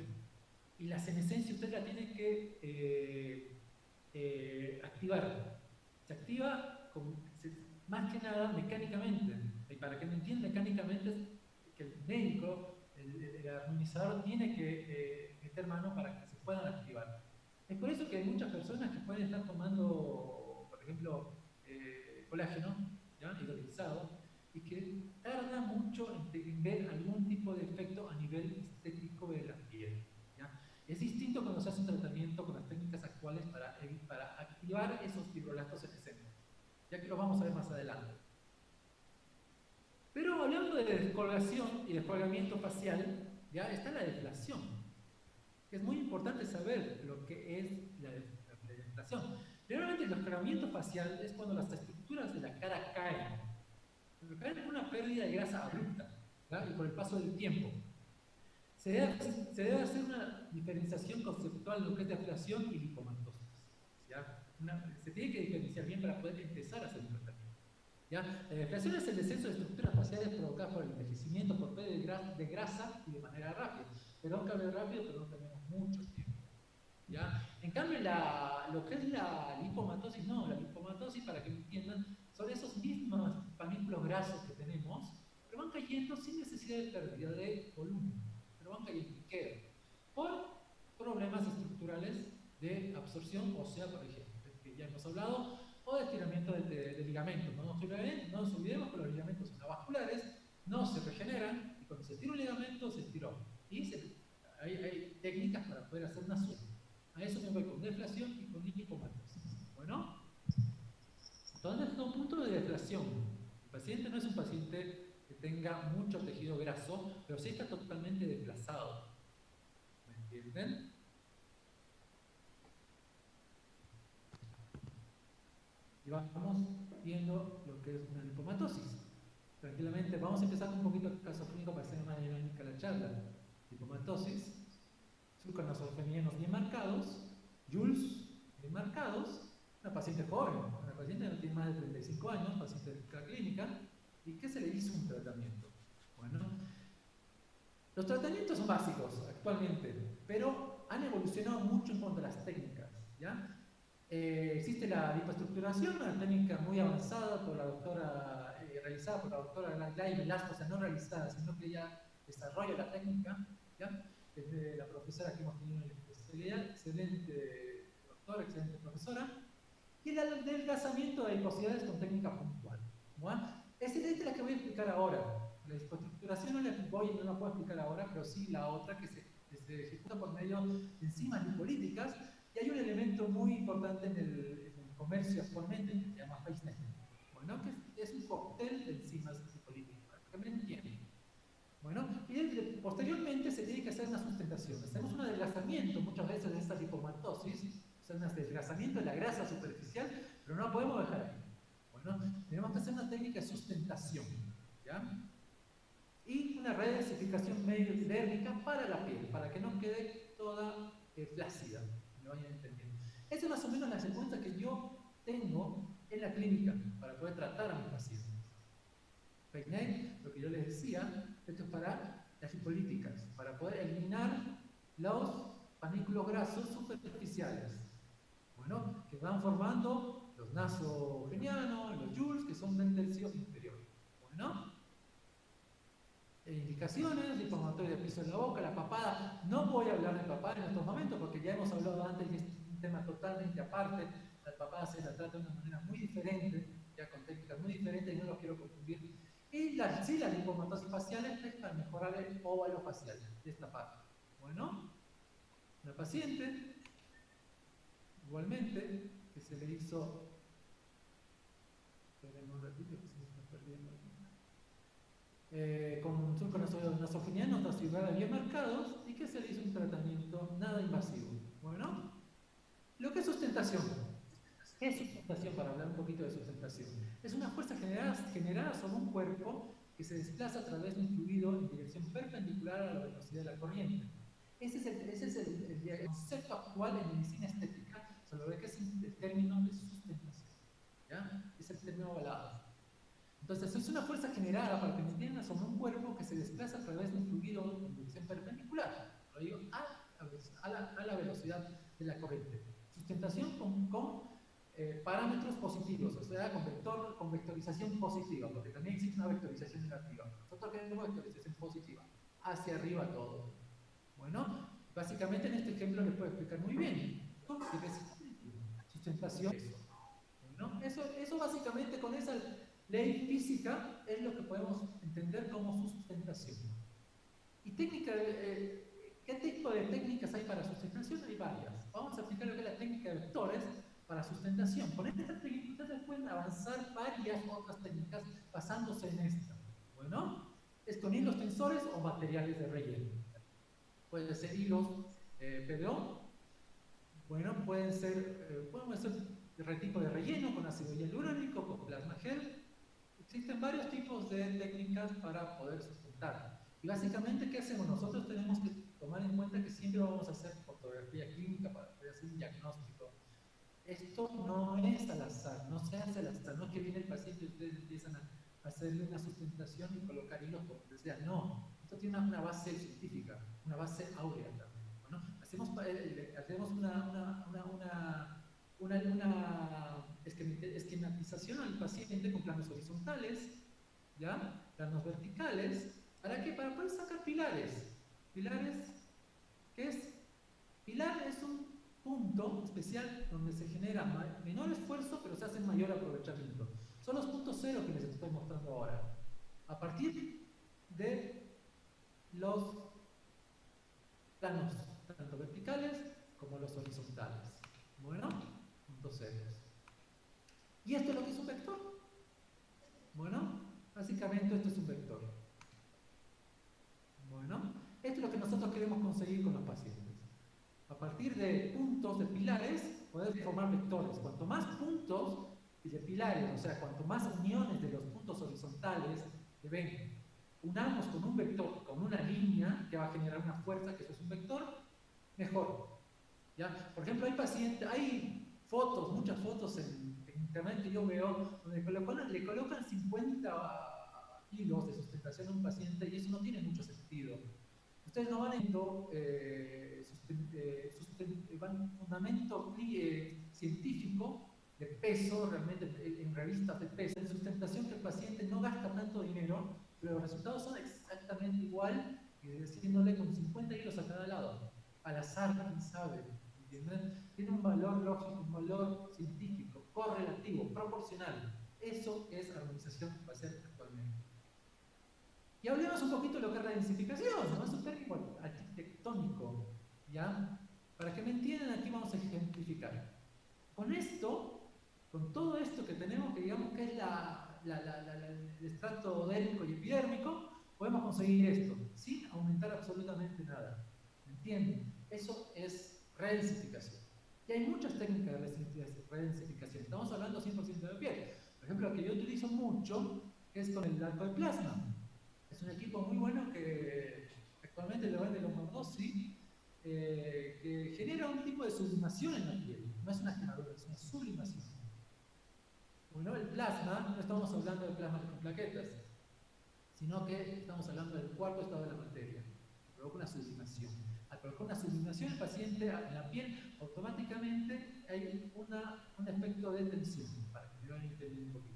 Y la senescencia usted la tiene que activar. se activa más que nada mecánicamente. Y para que me entienda mecánicamente, es que el médico, el armonizador, tiene que meter mano para que se puedan activar. Es por eso que hay muchas personas que pueden estar tomando, por ejemplo, colágeno, ¿ya? Hidrolizado, y que tarda mucho en ver algún tipo de efecto a nivel estético de la piel. ¿Ya? Es distinto cuando se hace un tratamiento con las técnicas actuales para activar esos fibroblastos senescentes, ya que lo vamos a ver más adelante. Pero hablando de descolgación y descolgamiento facial, ya está la deflación. Es muy importante saber lo que es la deflación. Generalmente el descolgamiento facial es cuando las estructuras de la cara caen. Pero caen por una pérdida de grasa abrupta, ¿ya? Y por el paso del tiempo. Se debe hacer una diferenciación conceptual de lo que es deflación y lipomatosis. ¿Ya? Se tiene que diferenciar bien para poder empezar a hacer un tratamiento. ¿Ya? La deflación es el descenso de estructuras faciales provocadas por el envejecimiento por pérdida de grasa y de manera rápida. Perdón que hable rápido, pero no tenemos mucho tiempo. ¿Ya? En cambio, lo que es la lipomatosis, no, la lipomatosis, para que me entiendan, son esos mismos panículos grasos que tenemos, pero van cayendo sin necesidad de pérdida de volumen, pero van cayendo y quedan por problemas estructurales de absorción ósea, por ejemplo, que ya hemos hablado, o de estiramiento de ligamentos. No nos olvidemos que los ligamentos vasculares no se regeneran, y cuando se estira un ligamento, se estiró. Y hay técnicas para poder hacer una sutura. A eso me voy con deflación y con lipomatosis. Bueno, entonces, un punto de deflación. El paciente no es un paciente que tenga mucho tejido graso, pero sí está totalmente desplazado. ¿Me entienden? Y vamos viendo lo que es una lipomatosis. Tranquilamente, vamos a empezar con un poquito de caso clínico para hacer más dinámica la charla. Lipomatosis, surcos nasogenianos bien marcados, JULS bien marcados, una paciente joven, una paciente que no tiene más de 35 años, paciente de la clínica, ¿y qué se le hizo un tratamiento? Bueno, los tratamientos son básicos actualmente, pero han evolucionado mucho en cuanto a las técnicas, ¿ya? Existe la lipoestructuración, una técnica muy avanzada por la doctora, realizada por la doctora Lai Velasco, o sea, no realizada, sino que ella desarrolla la técnica, ¿ya? Es la profesora que hemos tenido en la especialidad, excelente doctora, excelente profesora, y el adelgazamiento de adiposidades con técnica puntual. Esta es la que voy a explicar ahora. La lipoestructuración no la puedo explicar ahora, pero sí la otra que se ejecuta por medio de enzimas lipolíticas. Y hay un elemento muy importante en el comercio actualmente que se llama FaceNet. Bueno, que es un cóctel de enzimas lipolíticas, para que me entiendan. Bueno, y posteriormente se tiene que hacer una sustentación. Hacemos un adelgazamiento muchas veces de esta lipomatosis, o sea, un adelgazamiento de la grasa superficial, pero no la podemos dejar ahí. Bueno, tenemos que hacer una técnica de sustentación, ¿ya? Y una redesificación medio epidérmica para la piel, para que no quede toda flácida. Me vayan entendiendo. Esa es más o menos la secuencia que yo tengo en la clínica para poder tratar a mis pacientes. Peiné, lo que yo les decía, esto es para las lipolíticas, para poder eliminar los panículos grasos superficiales. Bueno, que van formando los nasogenianos, los JULS, que son del tercio inferior. Bueno, indicaciones, lipomatosis del piso de la boca, la papada. No voy a hablar de papada en estos momentos porque ya hemos hablado antes y es un tema totalmente aparte. La papada se la trata de una manera muy diferente, ya con técnicas muy diferentes y no los quiero confundir. Y sí, las lipomatosis faciales es para mejorar el óvalo facial de esta parte. Bueno, la paciente, igualmente, que se le hizo. Esperen un ratito que se me está perdiendo aquí. Con surcos nasogenianos, nasogenianos bien marcados, y que se le hizo un tratamiento nada invasivo. Bueno, lo que es sustentación. ¿Qué es sustentación? Para hablar un poquito de sustentación. Es una fuerza generada sobre un cuerpo que se desplaza a través de un fluido en dirección perpendicular a la velocidad de la corriente. Ese es el concepto actual en medicina estética sobre lo que es el término de sustentación. ¿Ya? Es el término avalado. Entonces, es una fuerza generada, para que me entiendan, sobre un cuerpo que se desplaza a través de un fluido en dirección perpendicular. Lo digo, a la velocidad de la corriente. Sustentación con parámetros positivos, o sea, con vectorización positiva, porque también existe una vectorización negativa. Nosotros queremos vectorización positiva, hacia arriba todo. Bueno, básicamente en este ejemplo les puedo explicar muy bien. ¿Cómo que es sustentación? Bueno, eso básicamente con esa ley física es lo que podemos entender como su sustentación. Y ¿qué tipo de técnicas hay para sustentación? Hay varias. Vamos a aplicar lo que es la técnica de vectores para sustentación. Con esta técnica ustedes pueden avanzar varias otras técnicas basándose en esta. Bueno, es con hilos tensores o materiales de relleno. Pueden ser hilos PDO, bueno, pueden ser de tipo de relleno con ácido hialurónico, con plasma gel. Existen varios tipos de técnicas para poder sustentar. Y básicamente, ¿qué hacemos? Nosotros tenemos que tomar en cuenta que siempre vamos a hacer fotografía clínica para poder hacer un diagnóstico. Esto no es al azar, no se hace al azar, no es que viene el paciente y ustedes empiezan a hacerle una sustentación y colocar hilos por donde sea. No, esto tiene una base científica, una base áurea también. Bueno, hacemos una esquematización al paciente con planos horizontales, ¿ya? Planos verticales. ¿Para qué? Para poder sacar pilares. Pilares, ¿qué es? Pilar es un punto especial donde se genera menor esfuerzo, pero se hace mayor aprovechamiento. Son los puntos cero que les estoy mostrando ahora. A partir de los planos, tanto verticales como los horizontales. Bueno, puntos ceros. ¿Y esto es lo que es un vector? Bueno, básicamente esto es un vector. Bueno, esto es lo que nosotros queremos conseguir con los pacientes. A partir de puntos, de pilares, poder formar vectores. Cuanto más puntos de pilares, o sea, cuanto más uniones de los puntos horizontales que ven, unamos con un vector, con una línea que va a generar una fuerza, que eso es un vector, mejor. ¿Ya? Por ejemplo, hay fotos, muchas fotos en internet que yo veo, donde le colocan 50 hilos de sustentación a un paciente y eso no tiene mucho sentido. Ustedes no van viendo fundamento científico de peso, realmente en revistas de peso, en sustentación que el paciente no gasta tanto dinero, pero los resultados son exactamente igual que diciéndole con 50 hilos a cada lado. Al azar, quién sabe, ¿entienden? Tiene un valor lógico, un valor científico, correlativo, proporcional. Eso es armonización facial actualmente. Y hablemos un poquito de lo que es la densificación, ¿no? Es un término arquitectónico, ¿ya? Para que me entiendan, aquí vamos a ejemplificar. Con esto, con todo esto que tenemos, que digamos que es el estrato dérmico y epidérmico, podemos conseguir esto, sin aumentar absolutamente nada. ¿Me entienden? Eso es redensificación. Y hay muchas técnicas de redensificación. Estamos hablando 100% de piel. Por ejemplo, la que yo utilizo mucho es con el arco de plasma. Es un equipo muy bueno que actualmente lo vende Lombardozzi, que genera un tipo de sublimación en la piel. No es una quemadura, es una sublimación. Bueno, el plasma, no estamos hablando de plasma con plaquetas, sino que estamos hablando del cuarto estado de la materia, que provoca una sublimación. Al provocar una sublimación, el paciente en la piel automáticamente hay un efecto de tensión, para que me vayan entendiendo un poquito.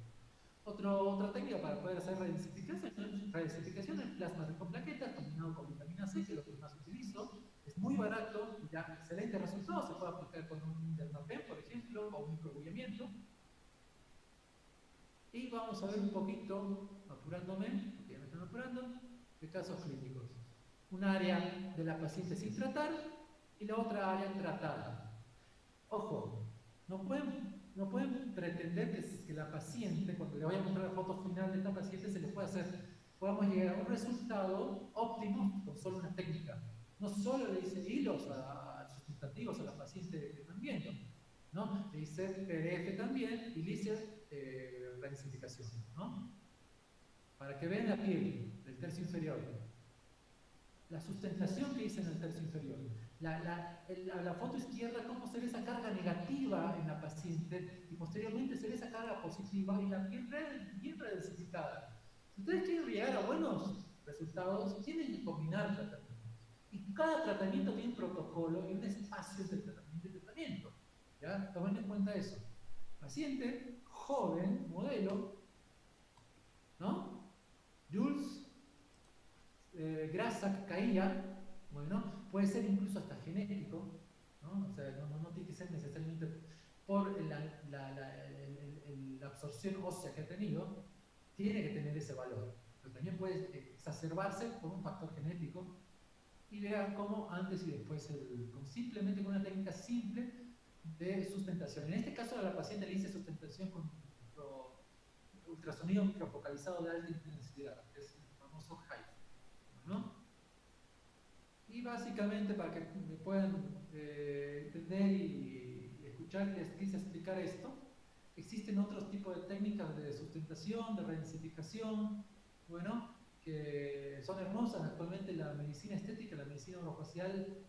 Otra técnica para poder hacer redensificación en plasma con plaquetas combinado con vitamina C, que es lo que más utilizo. Es muy barato y da excelentes resultados. Se puede aplicar con un dermapen, por ejemplo, o un microbullamiento. Y vamos a ver un poquito, apurándome, porque ya me están apurando, de casos clínicos. Un área de la paciente sin tratar y la otra área tratada. Ojo, no pueden pretender que la paciente, cuando le vaya a mostrar la foto final de esta paciente, podamos llegar a un resultado óptimo con solo una técnica. No solo le dice hilos sustantivos a la paciente que están viendo, ¿no? Le dice PRF también y le dice redensificación, ¿no? Para que vean la piel del tercio inferior. La sustentación que hice en el tercio inferior. La foto izquierda, cómo se ve esa carga negativa en la paciente y posteriormente se ve esa carga positiva y la piel bien redensificada. Si ustedes quieren llegar a buenos resultados, tienen que combinar tratamientos. Y cada tratamiento tiene un protocolo y un espacio de tratamiento. ¿Ya? Tomen en cuenta eso. paciente, joven, modelo, ¿no? Jules Grasa caía, bueno, puede ser incluso hasta genético, ¿no? O sea, no tiene que ser necesariamente por la absorción ósea que ha tenido, tiene que tener ese valor. Pero también puede exacerbarse por un factor genético y vean cómo antes y después, simplemente con una técnica simple de sustentación. En este caso, a la paciente le hice sustentación con ultrasonido microfocalizado de alta intensidad, que es el famoso HIFU, ¿no? Y básicamente, para que me puedan entender y escuchar, les quise explicar esto. Existen otros tipos de técnicas de sustentación, de redensificación, bueno, que son hermosas. Actualmente la medicina estética, la medicina orofacial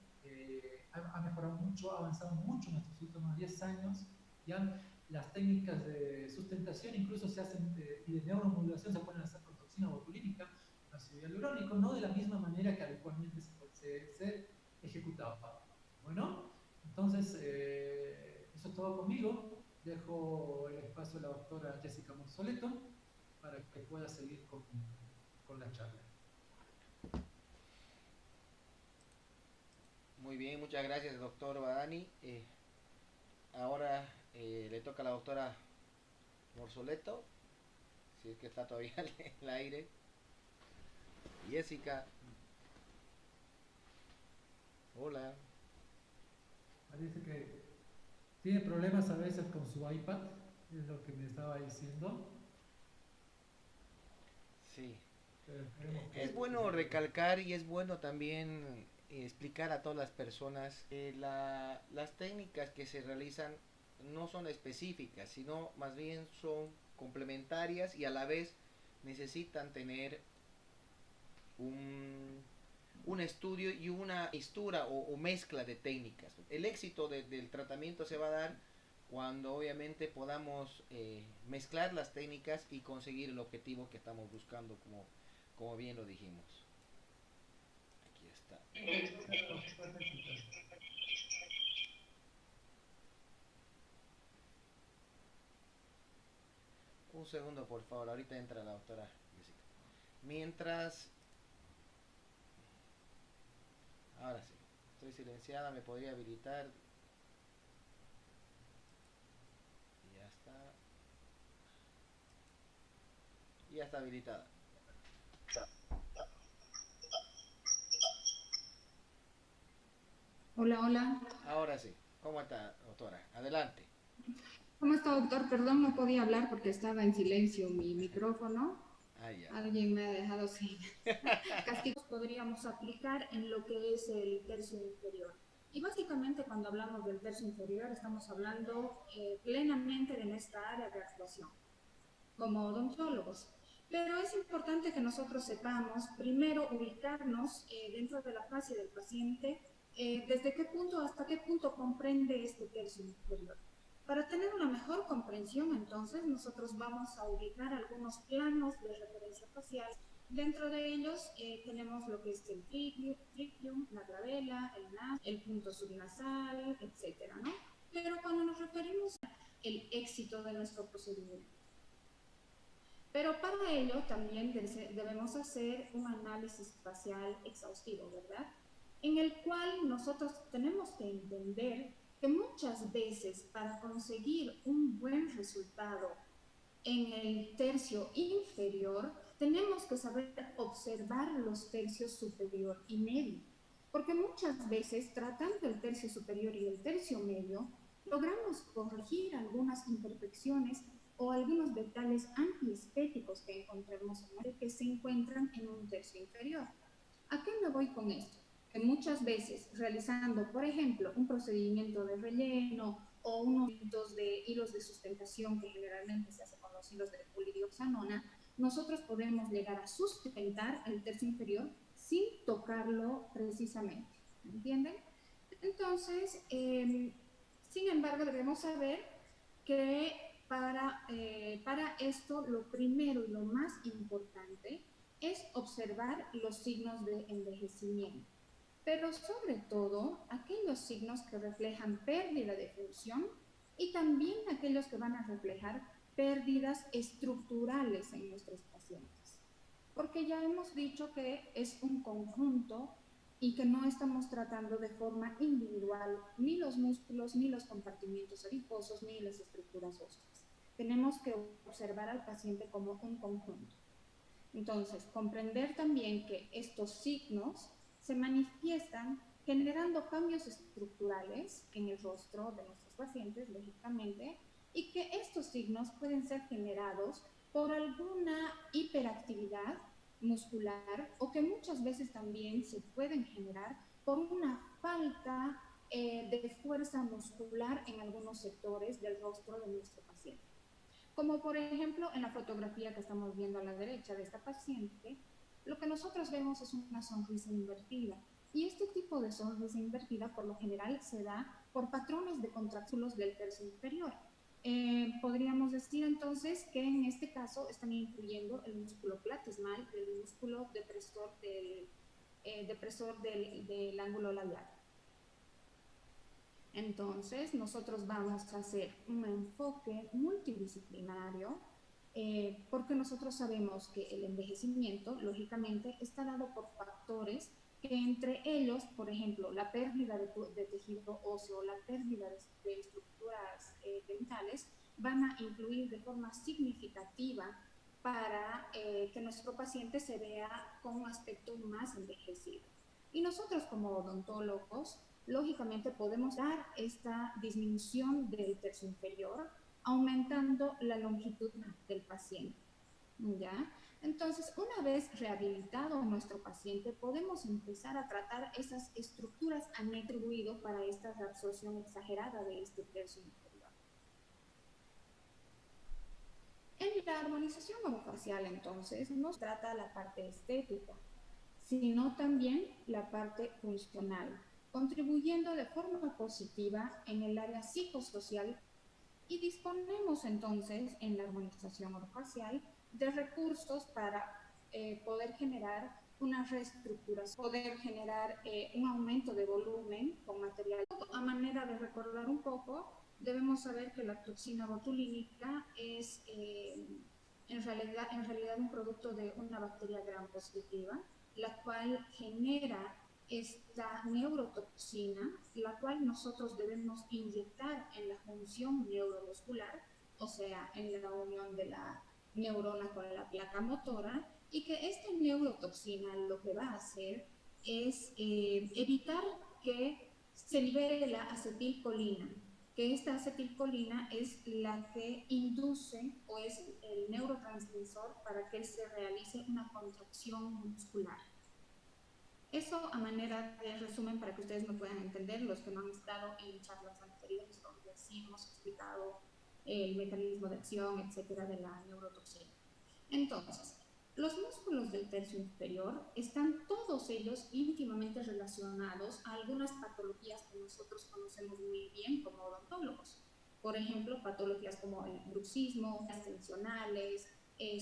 ha mejorado mucho, ha avanzado mucho en estos últimos 10 años. Ya las técnicas de sustentación incluso se hacen, y de neuromodulación se pueden hacer con toxina botulínica, ácido hialurónico, no de la misma manera que habitualmente se ejecutaba. Bueno, entonces, eso es todo conmigo. Dejo el espacio a la doctora Jessica Monsoleto para que pueda seguir con la charla. Muy bien, muchas gracias, doctor Badani. Ahora le toca a la doctora Morsoleto, si es que está todavía en el aire. Jessica. Hola. Parece que tiene problemas a veces con su iPad, es lo que me estaba diciendo. Sí. Es bueno recalcar y es bueno también explicar a todas las personas que las técnicas que se realizan no son específicas, sino más bien son complementarias y a la vez necesitan tener un estudio y una mixtura o mezcla de técnicas. El éxito del tratamiento se va a dar cuando obviamente podamos mezclar las técnicas y conseguir el objetivo que estamos buscando, como bien lo dijimos. Aquí está. Un segundo, por favor. Ahorita entra la doctora Jessica. Mientras... Ahora sí. Estoy silenciada. ¿Me podría habilitar? Ya está. Ya está habilitada. Hola, hola. Ahora sí. ¿Cómo está, doctora? Adelante. ¿Cómo está, doctor? Perdón, no podía hablar porque estaba en silencio mi micrófono. Ah, ya. Alguien me ha dejado sin castigos. Podríamos aplicar en lo que es el tercio inferior. Y básicamente cuando hablamos del tercio inferior estamos hablando plenamente de nuestra área de actuación como odontólogos. Pero es importante que nosotros sepamos primero ubicarnos dentro de la fase del paciente, desde qué punto hasta qué punto comprende este tercio inferior. Para tener una mejor comprensión, entonces, nosotros vamos a ubicar algunos planos de referencia facial. Dentro de ellos tenemos lo que es el triclium, la glabela, el nas, el punto subnasal, etcétera, ¿no? Pero cuando nos referimos al éxito de nuestro procedimiento, pero para ello también debemos hacer un análisis facial exhaustivo, ¿verdad? En el cual nosotros tenemos que entender que muchas veces para conseguir un buen resultado en el tercio inferior, tenemos que saber observar los tercios superior y medio. Porque muchas veces, tratando el tercio superior y el tercio medio, logramos corregir algunas imperfecciones o algunos detalles antiestéticos que encontremos en el que se encuentran en un tercio inferior. ¿A qué me voy con esto? Que muchas veces realizando, por ejemplo, un procedimiento de relleno o unos hilos de sustentación que generalmente se hace con los hilos de polidioxanona, nosotros podemos llegar a sustentar el tercio inferior sin tocarlo precisamente. ¿Entienden? Entonces, sin embargo, debemos saber que para esto lo primero y lo más importante es observar los signos de envejecimiento, pero sobre todo aquellos signos que reflejan pérdida de función y también aquellos que van a reflejar pérdidas estructurales en nuestros pacientes. Porque ya hemos dicho que es un conjunto y que no estamos tratando de forma individual ni los músculos, ni los compartimientos adiposos, ni las estructuras óseas. Tenemos que observar al paciente como un conjunto. Entonces, comprender también que estos signos se manifiestan generando cambios estructurales en el rostro de nuestros pacientes, lógicamente, y que estos signos pueden ser generados por alguna hiperactividad muscular o que muchas veces también se pueden generar por una falta de fuerza muscular en algunos sectores del rostro de nuestro paciente. Como por ejemplo en la fotografía que estamos viendo a la derecha de esta paciente, lo que nosotros vemos es una sonrisa invertida. Y este tipo de sonrisa invertida por lo general se da por patrones de contractulos del tercio inferior. Podríamos decir entonces que en este caso están incluyendo el músculo platismal, el músculo depresor del ángulo labial. Entonces, nosotros vamos a hacer un enfoque multidisciplinario porque nosotros sabemos que el envejecimiento, lógicamente, está dado por factores que entre ellos, por ejemplo, la pérdida de tejido óseo, la pérdida de estructuras dentales, van a influir de forma significativa para que nuestro paciente se vea con un aspecto más envejecido. Y nosotros como odontólogos, lógicamente podemos dar esta disminución del tercio inferior aumentando la longitud del paciente, ¿ya? Entonces, una vez rehabilitado nuestro paciente, podemos empezar a tratar esas estructuras han atribuido para esta reabsorción exagerada de este tercio inferior. En la armonización orofacial, entonces, no se trata la parte estética, sino también la parte funcional, contribuyendo de forma positiva en el área psicosocial y disponemos entonces en la armonización orofacial de recursos para poder generar una reestructuración, poder generar un aumento de volumen con material. A manera de recordar un poco, debemos saber que la toxina botulínica es en realidad un producto de una bacteria gram positiva, la cual genera esta neurotoxina, la cual nosotros debemos inyectar en la función neuromuscular, o sea, en la unión de la neurona con la placa motora, y que esta neurotoxina lo que va a hacer es evitar que se libere la acetilcolina, que esta acetilcolina es la que induce o es el neurotransmisor para que se realice una contracción muscular. Eso a manera de resumen para que ustedes me puedan entender, los que no han estado en charlas anteriores donde sí hemos explicado el mecanismo de acción, etcétera, de la neurotoxina. Entonces, los músculos del tercio inferior están todos ellos íntimamente relacionados a algunas patologías que nosotros conocemos muy bien como odontólogos. Por ejemplo, patologías como el bruxismo, las tensionales,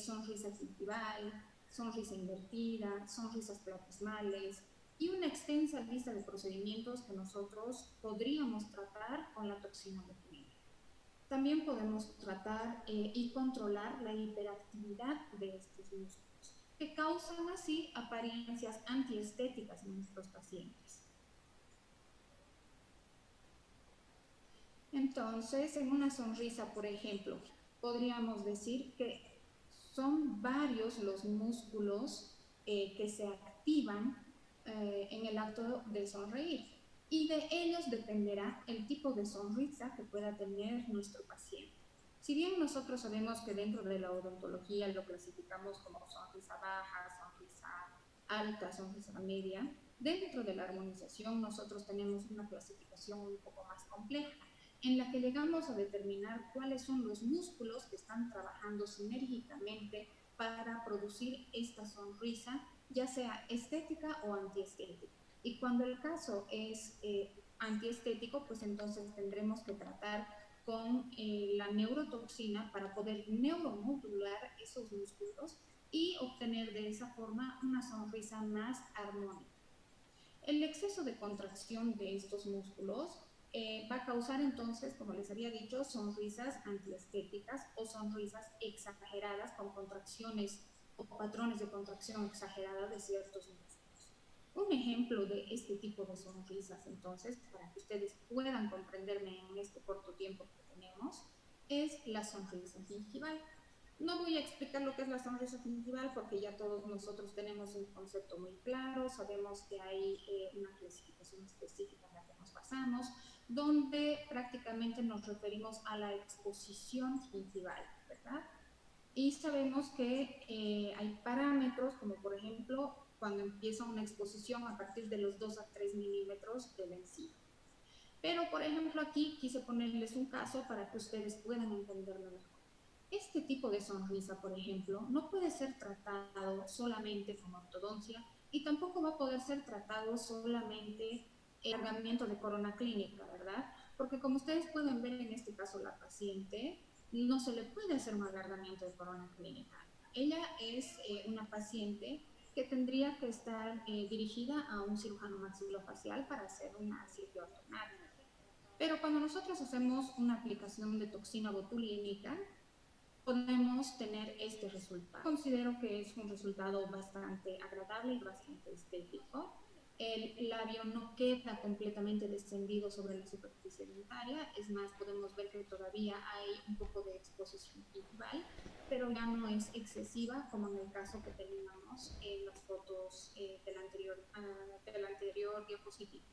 sonrisa gingival, sonrisa invertida, sonrisas platismales y una extensa lista de procedimientos que nosotros podríamos tratar con la toxina botulínica. También podemos tratar y controlar la hiperactividad de estos músculos, que causan así apariencias antiestéticas en nuestros pacientes. Entonces, en una sonrisa, por ejemplo, podríamos decir que son varios los músculos que se activan en el acto de sonreír y de ellos dependerá el tipo de sonrisa que pueda tener nuestro paciente. Si bien nosotros sabemos que dentro de la odontología lo clasificamos como sonrisa baja, sonrisa alta, sonrisa media, dentro de la armonización nosotros tenemos una clasificación un poco más compleja, en la que llegamos a determinar cuáles son los músculos que están trabajando sinérgicamente para producir esta sonrisa, ya sea estética o antiestética. Y cuando el caso es antiestético, pues entonces tendremos que tratar con la neurotoxina para poder neuromodular esos músculos y obtener de esa forma una sonrisa más armónica. El exceso de contracción de estos músculos va a causar entonces, como les había dicho, sonrisas antiestéticas o sonrisas exageradas con contracciones o patrones de contracción exagerada de ciertos músculos. Un ejemplo de este tipo de sonrisas, entonces, para que ustedes puedan comprenderme en este corto tiempo que tenemos, es la sonrisa gingival. No voy a explicar lo que es la sonrisa gingival porque ya todos nosotros tenemos un concepto muy claro, sabemos que hay una clasificación específica en la que nos basamos, donde prácticamente nos referimos a la exposición gingival, ¿verdad? Y sabemos que hay parámetros como por ejemplo cuando empieza una exposición a partir de los 2 a 3 milímetros de la encía. Pero por ejemplo aquí quise ponerles un caso para que ustedes puedan entenderlo mejor. Este tipo de sonrisa, por ejemplo, no puede ser tratado solamente con ortodoncia y tampoco va a poder ser tratado solamente el alargamiento de corona clínica, ¿verdad? Porque como ustedes pueden ver en este caso la paciente, no se le puede hacer un alargamiento de corona clínica. Ella es una paciente que tendría que estar dirigida a un cirujano maxilofacial para hacer una cirugía ortognática. Pero cuando nosotros hacemos una aplicación de toxina botulínica, podemos tener este resultado. Considero que es un resultado bastante agradable y bastante estético. El labio no queda completamente descendido sobre la superficie dentaria, es más, podemos ver que todavía hay un poco de exposición gingival, pero ya no es excesiva como en el caso que teníamos en las fotos del anterior diapositiva.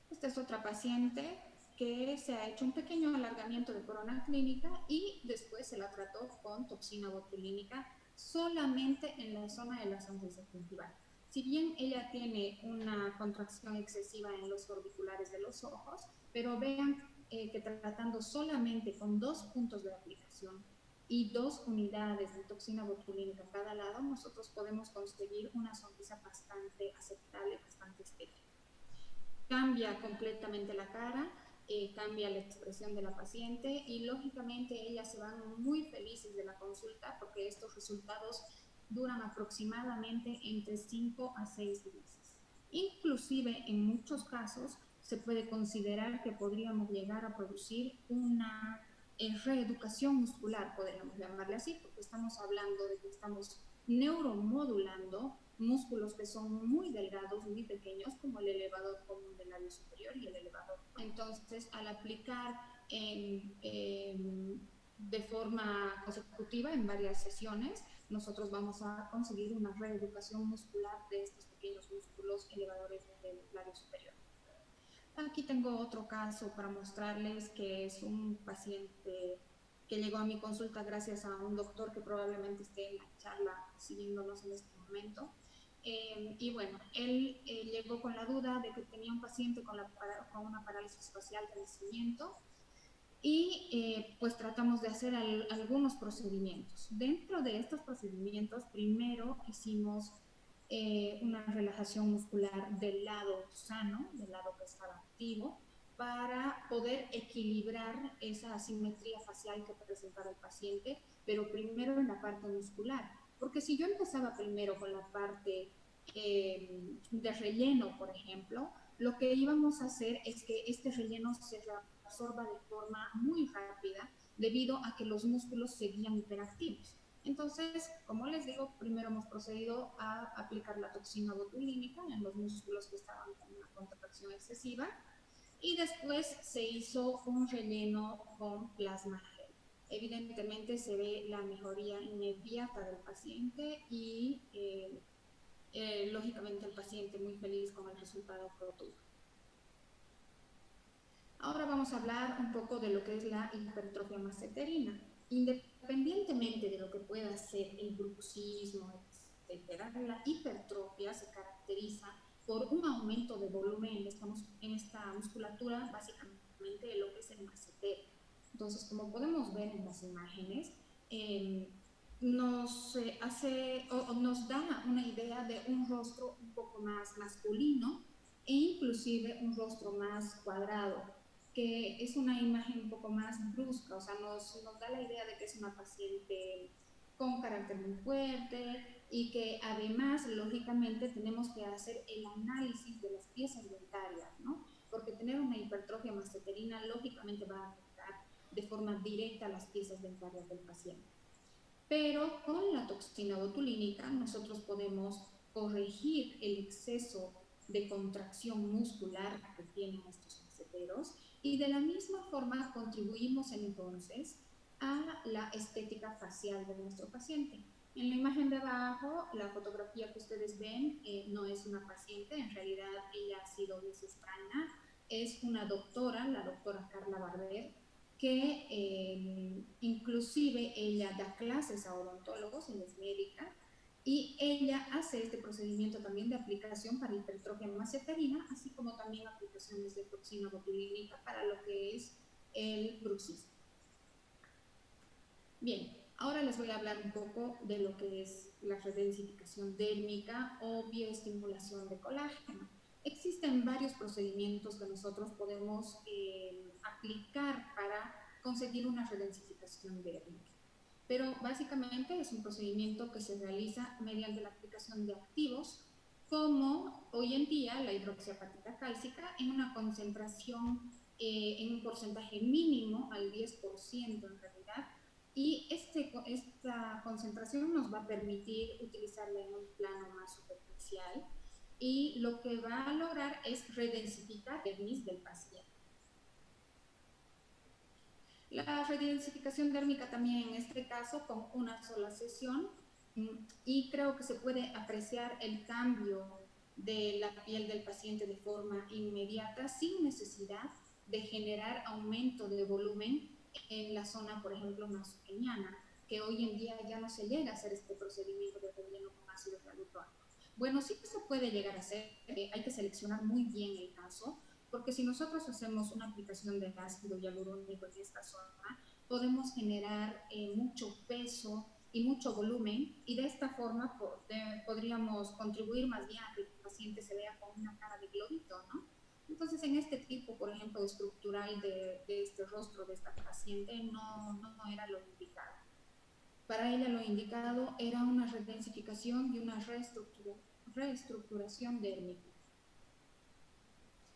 Esta es otra paciente que se ha hecho un pequeño alargamiento de corona clínica y después se la trató con toxina botulínica solamente en la zona de la sonrisa gingival. Si bien ella tiene una contracción excesiva en los orbiculares de los ojos, pero vean que tratando solamente con 2 puntos de aplicación y 2 unidades de toxina botulínica a cada lado, nosotros podemos conseguir una sonrisa bastante aceptable, bastante estética. Cambia completamente la cara, cambia la expresión de la paciente y lógicamente ellas se van muy felices de la consulta porque estos resultados duran aproximadamente entre 5 a 6 meses. Inclusive en muchos casos se puede considerar que podríamos llegar a producir una reeducación muscular, podríamos llamarle así, porque estamos hablando de que estamos neuromodulando músculos que son muy delgados, muy pequeños, como el elevador común del labio superior y el elevador. Entonces, al aplicar de forma consecutiva en varias sesiones, nosotros vamos a conseguir una reeducación muscular de estos pequeños músculos elevadores del labio superior. Aquí tengo otro caso para mostrarles que es un paciente que llegó a mi consulta gracias a un doctor que probablemente esté en la charla siguiéndonos en este momento. Y bueno, él llegó con la duda de que tenía un paciente con una parálisis facial de nacimiento y pues tratamos de hacer algunos procedimientos. Dentro de estos procedimientos, primero hicimos una relajación muscular del lado sano, del lado que estaba activo, para poder equilibrar esa asimetría facial que presentaba el paciente, pero primero en la parte muscular. Porque si yo empezaba primero con la parte de relleno, por ejemplo, lo que íbamos a hacer es que este relleno se absorba de forma muy rápida debido a que los músculos seguían hiperactivos. Entonces, como les digo, primero hemos procedido a aplicar la toxina botulínica en los músculos que estaban con una contracción excesiva y después se hizo un relleno con plasma gel. Evidentemente se ve la mejoría inmediata del paciente y lógicamente el paciente muy feliz con el resultado que obtuvo. Ahora vamos a hablar un poco de lo que es la hipertrofia masseterina. Independientemente de lo que pueda ser el bruxismo, etc., la hipertrofia se caracteriza por un aumento de volumen en esta musculatura, básicamente de lo que es el massetero. Entonces, como podemos ver en las imágenes, nos da una idea de un rostro un poco más masculino e inclusive un rostro más cuadrado, que es una imagen un poco más brusca, o sea, nos da la idea de que es una paciente con carácter muy fuerte y que además, lógicamente, tenemos que hacer el análisis de las piezas dentarias, ¿no? porque tener una hipertrofia masseterina lógicamente va a afectar de forma directa a las piezas dentarias del paciente. Pero con la toxina botulínica nosotros podemos corregir el exceso de contracción muscular que tienen estos masseteros y de la misma forma contribuimos entonces a la estética facial de nuestro paciente. En la imagen de abajo, la fotografía que ustedes ven no es una paciente, en realidad ella ha sido extraña, es una doctora, la doctora Carla Barber, que inclusive ella da clases a odontólogos, ella es médica, y ella hace este procedimiento también de aplicación para hipertrofia masseterina, así como también aplicaciones de toxina botulínica para lo que es el bruxismo. Bien, ahora les voy a hablar un poco de lo que es la redensificación dérmica o bioestimulación de colágeno. Existen varios procedimientos que nosotros podemos aplicar para conseguir una redensificación dérmica. Pero básicamente es un procedimiento que se realiza mediante la aplicación de activos, como hoy en día la hidroxiapatita cálcica, en una concentración, en un porcentaje mínimo, al 10% en realidad, y esta concentración nos va a permitir utilizarla en un plano más superficial, y lo que va a lograr es redensificar el dermis del paciente. La redensificación dérmica también en este caso con una sola sesión, y creo que se puede apreciar el cambio de la piel del paciente de forma inmediata sin necesidad de generar aumento de volumen en la zona, por ejemplo, nasopeniana, que hoy en día ya no se llega a hacer este procedimiento de relleno con ácido hialurónico. Bueno, sí que se puede llegar a hacer, hay que seleccionar muy bien el caso, porque si nosotros hacemos una aplicación de ácido hialurónico en esta zona, podemos generar mucho peso y mucho volumen, y de esta forma podríamos contribuir más bien a que el paciente se vea con una cara de globito, ¿no? Entonces, en este tipo, por ejemplo, estructural de este rostro de esta paciente, no era lo indicado. Para ella lo indicado era una redensificación y una reestructuración dérmica.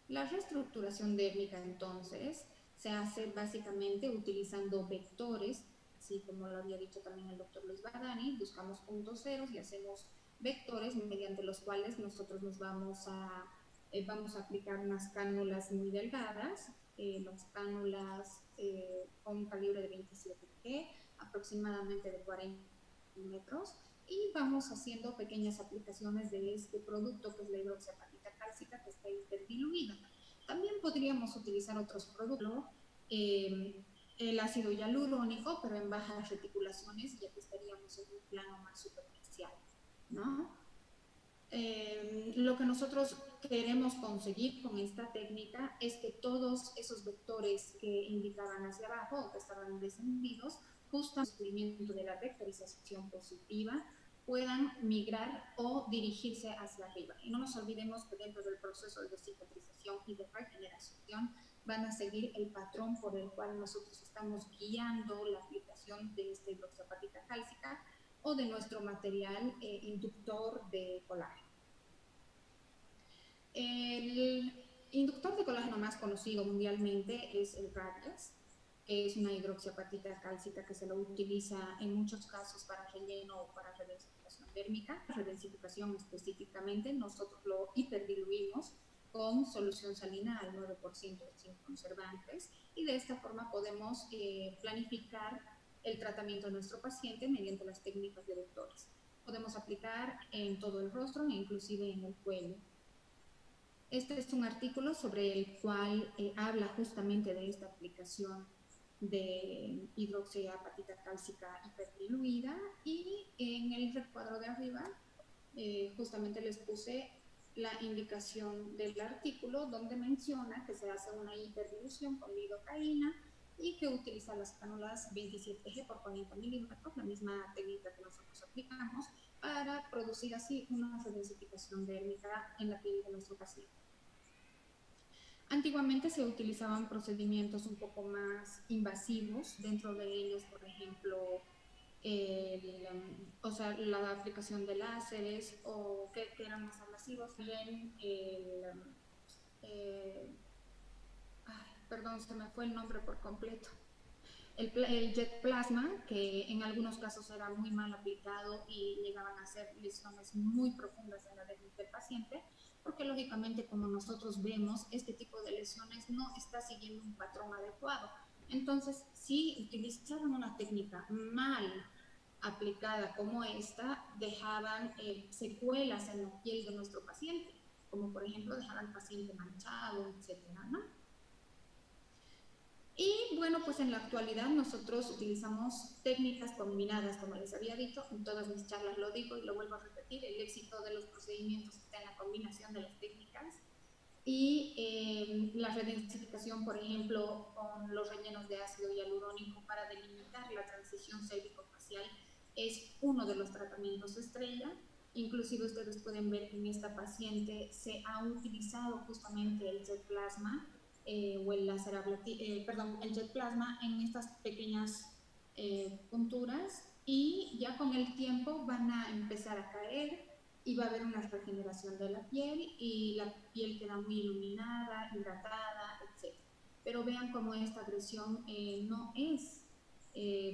La reestructuración dérmica, entonces, se hace básicamente utilizando vectores, así como lo había dicho también el doctor Luis Badani, buscamos puntos ceros y hacemos vectores mediante los cuales nosotros nos vamos a aplicar unas cánulas muy delgadas, las cánulas con un calibre de 27 G, aproximadamente de 40 metros, y vamos haciendo pequeñas aplicaciones de este producto que es la hidroxiapatita cálcica, que está hiperdiluida. También podríamos utilizar otros productos, el ácido hialurónico, pero en bajas reticulaciones, ya que estaríamos en un plano más superficial, ¿no? Lo que nosotros queremos conseguir con esta técnica es que todos esos vectores que indicaban hacia abajo o que estaban descendidos, justo al cumplimiento de la vectorización positiva, puedan migrar o dirigirse hacia arriba. Y no nos olvidemos que dentro del proceso de cicatrización y de regeneración van a seguir el patrón por el cual nosotros estamos guiando la aplicación de esta hidroxiapatita cálcica o de nuestro material inductor de colágeno. El inductor de colágeno más conocido mundialmente es el Radius, que es una hidroxiapatita cálcica que se lo utiliza en muchos casos para relleno o para redensificación dérmica. Redensificación específicamente, nosotros lo hiperdiluimos con solución salina al 9% sin conservantes, y de esta forma podemos planificar el tratamiento de nuestro paciente mediante las técnicas de vectores. Podemos aplicar en todo el rostro e inclusive en el cuello. Este es un artículo sobre el cual habla justamente de esta aplicación de hidroxiapatita cálcica hiperdiluida, y en el recuadro de arriba justamente les puse la indicación del artículo donde menciona que se hace una hiperdilución con lidocaína y que utiliza las cánulas 27G por 40 milímetros, la misma técnica que nosotros aplicamos, para producir así una redensificación dérmica en la piel de nuestro paciente. Antiguamente se utilizaban procedimientos un poco más invasivos, dentro de ellos, por ejemplo, la aplicación de láseres, o que eran más invasivos, bien perdón, se me fue el nombre por completo. El jet plasma, que en algunos casos era muy mal aplicado y llegaban a ser lesiones muy profundas en la dermis del paciente, porque lógicamente como nosotros vemos, este tipo de lesiones no está siguiendo un patrón adecuado. Entonces, si utilizaban una técnica mal aplicada como esta, dejaban secuelas en la piel de nuestro paciente, como por ejemplo dejar al paciente manchado, etcétera, ¿no? Y bueno, pues en la actualidad nosotros utilizamos técnicas combinadas, como les había dicho, en todas mis charlas lo digo y lo vuelvo a repetir, el éxito de los procedimientos está en la combinación de las técnicas y la redensificación, por ejemplo, con los rellenos de ácido hialurónico para delimitar la transición cérvico-facial es uno de los tratamientos estrella. Inclusive ustedes pueden ver que en esta paciente se ha utilizado justamente el jet plasma o el láser el jet plasma en estas pequeñas punturas y ya con el tiempo van a empezar a caer y va a haber una regeneración de la piel y la piel queda muy iluminada, hidratada, etc. Pero vean cómo esta agresión no es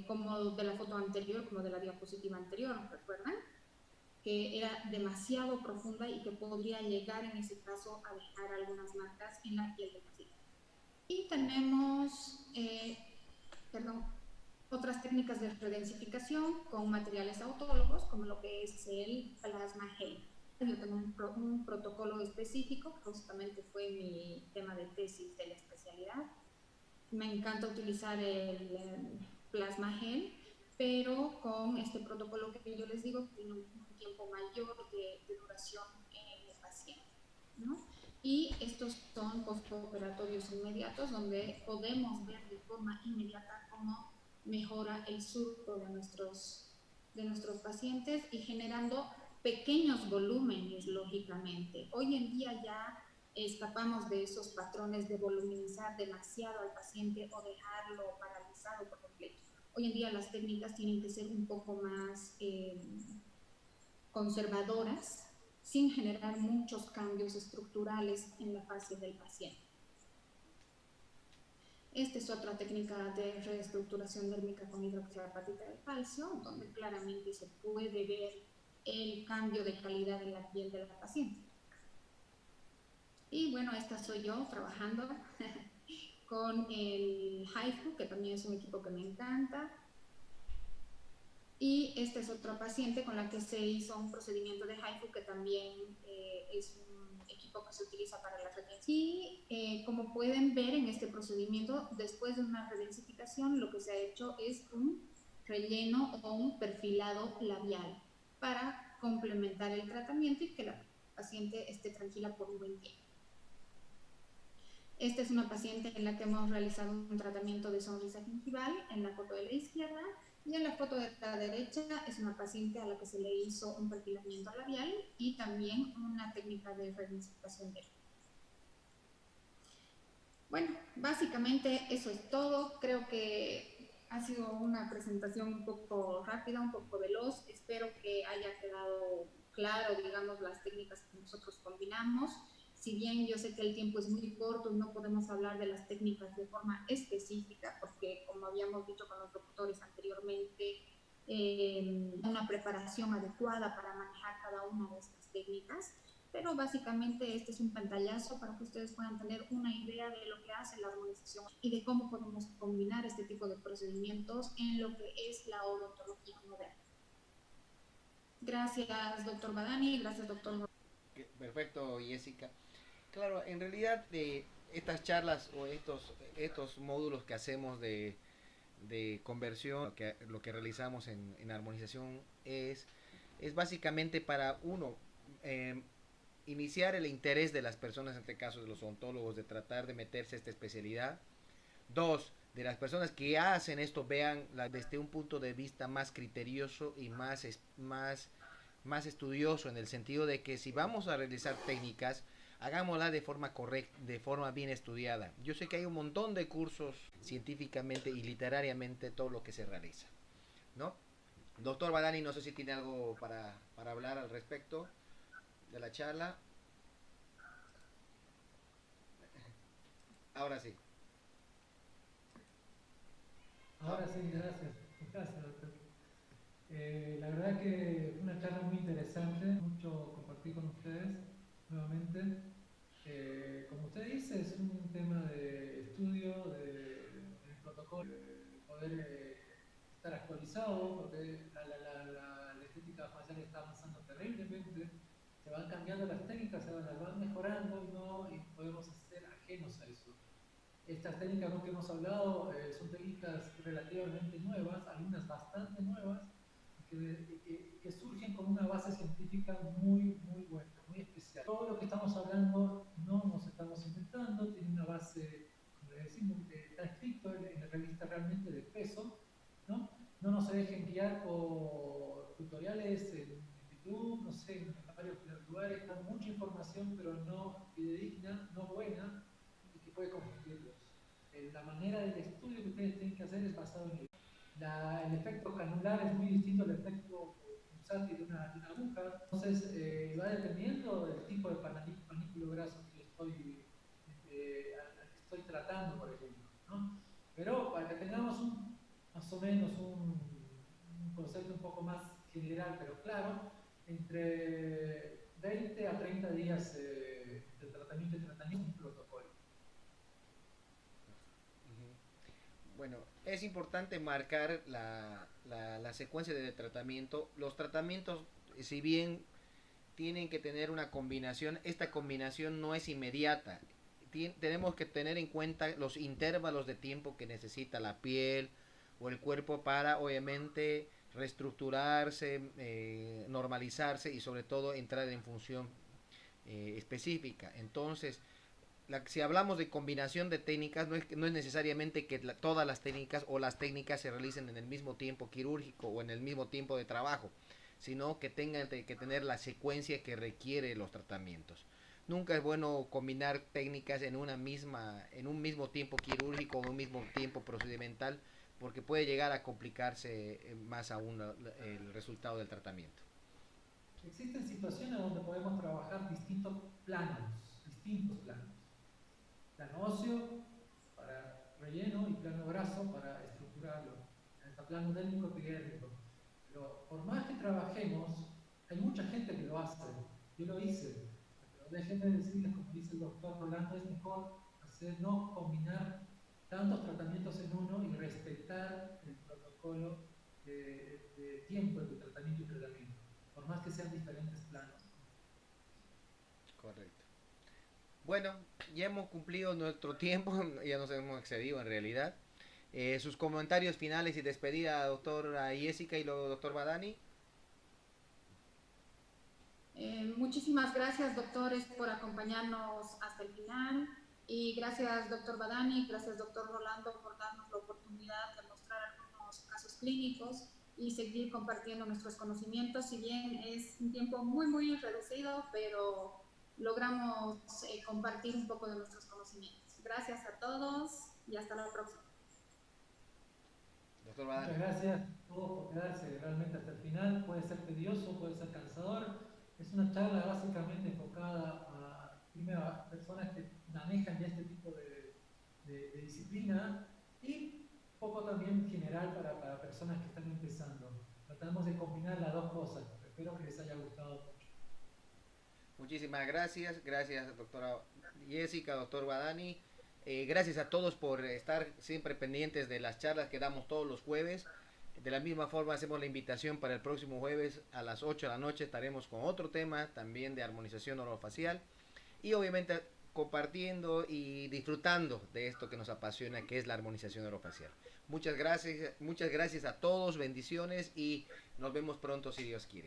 como de la foto anterior, como de la diapositiva anterior, ¿recuerdan? Que era demasiado profunda y que podría llegar en ese caso a dejar algunas marcas en la piel del paciente. Y tenemos, otras técnicas de redensificación con materiales autólogos, como lo que es el plasma gel. Yo tengo un protocolo específico, justamente fue mi tema de tesis de la especialidad. Me encanta utilizar el plasma gel, pero con este protocolo que yo les digo, que tiene un tiempo mayor de duración en el paciente, ¿no? Y estos son postoperatorios inmediatos donde podemos ver de forma inmediata cómo mejora el surco de nuestros pacientes y generando pequeños volúmenes, lógicamente. Hoy en día ya escapamos de esos patrones de voluminizar demasiado al paciente o dejarlo paralizado por completo. Hoy en día las técnicas tienen que ser un poco más conservadoras, sin generar muchos cambios estructurales en la fase del paciente. Esta es otra técnica de reestructuración dérmica con hidroxiapatita de calcio, donde claramente se puede ver el cambio de calidad en la piel de la paciente. Y bueno, esta soy yo trabajando con el HIFU, que también es un equipo que me encanta. Y esta es otra paciente con la que se hizo un procedimiento de HIFU, que también es un equipo que se utiliza para la redensificación. Y como pueden ver en este procedimiento, después de una redensificación, lo que se ha hecho es un relleno o un perfilado labial para complementar el tratamiento y que la paciente esté tranquila por un buen tiempo. Esta es una paciente en la que hemos realizado un tratamiento de sonrisa gingival en la foto de la izquierda, y en la foto de la derecha es una paciente a la que se le hizo un perfilamiento labial y también una técnica de redensificación de. Bueno, básicamente eso es todo. Creo que ha sido una presentación un poco rápida, un poco veloz. Espero que haya quedado claro, digamos, las técnicas que nosotros combinamos. Si bien yo sé que el tiempo es muy corto y no podemos hablar de las técnicas de forma específica, porque como habíamos dicho con los doctores anteriormente, una preparación adecuada para manejar cada una de estas técnicas, pero básicamente este es un pantallazo para que ustedes puedan tener una idea de lo que hace la armonización y de cómo podemos combinar este tipo de procedimientos en lo que es la odontología moderna. Gracias, doctor Badani, gracias, doctor. Perfecto, Jessica. Claro, en realidad estas charlas o estos módulos que hacemos de conversión, lo que realizamos en armonización es básicamente para uno, iniciar el interés de las personas, en este caso de los odontólogos, de tratar de meterse a esta especialidad. Dos, de las personas que hacen esto vean desde un punto de vista más criterioso y más estudioso, en el sentido de que si vamos a realizar técnicas, hagámosla de forma correcta, de forma bien estudiada. Yo sé que hay un montón de cursos científicamente y literariamente todo lo que se realiza, ¿no? Doctor Badani, no sé si tiene algo para hablar al respecto de la charla. Ahora sí. Ahora sí, gracias. Gracias, doctor. La verdad que fue una charla muy interesante, mucho compartir con ustedes nuevamente. Como usted dice, es un tema de estudio del protocolo, de poder estar actualizado, porque la estética facial está avanzando terriblemente, se van cambiando las técnicas, se van mejorando y podemos ser ajenos a eso. Estas técnicas que hemos hablado son técnicas relativamente nuevas, algunas bastante nuevas, que surgen con una base científica muy buena, muy especial. Todo lo que estamos hablando no nos estamos inventando, tiene una base, como le decimos, está escrito en la revista realmente de peso, ¿no? No nos se dejen guiar por tutoriales en YouTube, no sé, en varios lugares, con mucha información, pero no fidedigna, no buena, y que puede confundirlos. La manera del estudio que ustedes tienen que hacer es basado en el efecto canular es muy distinto al efecto pulsátil de una aguja, entonces va dependiendo del tipo de panículo graso que al que estoy tratando, por ejemplo, ¿no? Pero para que tengamos más o menos un concepto un poco más general, pero claro, entre 20 a 30 días de tratamiento y tratamiento, un protocolo. Bueno, es importante marcar la secuencia de tratamiento. Los tratamientos, si bien tienen que tener una combinación, esta combinación no es inmediata. Tenemos que tener en cuenta los intervalos de tiempo que necesita la piel o el cuerpo para, obviamente, reestructurarse, normalizarse y sobre todo entrar en función específica. Entonces, si hablamos de combinación de técnicas, no es necesariamente que todas las técnicas o las técnicas se realicen en el mismo tiempo quirúrgico o en el mismo tiempo de trabajo, sino que tengan que tener la secuencia que requiere los tratamientos. Nunca es bueno combinar técnicas en un mismo tiempo quirúrgico o en un mismo tiempo procedimental, porque puede llegar a complicarse más aún el resultado del tratamiento. Existen situaciones donde podemos trabajar distintos planos. Plano óseo para relleno y plano graso para estructurarlo. Hasta plano délmico epidérmico. Pero por más que trabajemos, hay mucha gente que lo hace. Yo lo hice. Pero déjenme decirles, como dice el doctor Rolando, es mejor no combinar tantos tratamientos en uno y respetar el protocolo de tiempo entre tratamiento y tratamiento, por más que sean diferentes planos. Correcto. Bueno, ya hemos cumplido nuestro tiempo, ya nos hemos excedido en realidad. Sus comentarios finales y despedida, doctora Jessica y luego doctor Badani. Muchísimas gracias, doctores, por acompañarnos hasta el final. Y gracias, doctor Badani, gracias, doctor Rolando, por darnos la oportunidad de mostrar algunos casos clínicos y seguir compartiendo nuestros conocimientos. Si bien es un tiempo muy reducido, pero logramos compartir un poco de nuestros conocimientos. Gracias a todos y hasta la próxima. Doctor Badani. Muchas gracias a todos por quedarse realmente hasta el final. Puede ser tedioso, puede ser cansador. Es una charla básicamente enfocada a personas que manejan ya este tipo de disciplina y un poco también general para personas que están empezando. Tratamos de combinar las dos cosas. Espero que les haya gustado mucho. Muchísimas gracias. Gracias, doctora Jessica, doctor Badani. Gracias a todos por estar siempre pendientes de las charlas que damos todos los jueves. De la misma forma hacemos la invitación para el próximo jueves a las 8 de la noche. Estaremos con otro tema también de armonización orofacial. Y obviamente compartiendo y disfrutando de esto que nos apasiona, que es la armonización orofacial. Muchas gracias a todos, bendiciones y nos vemos pronto si Dios quiere.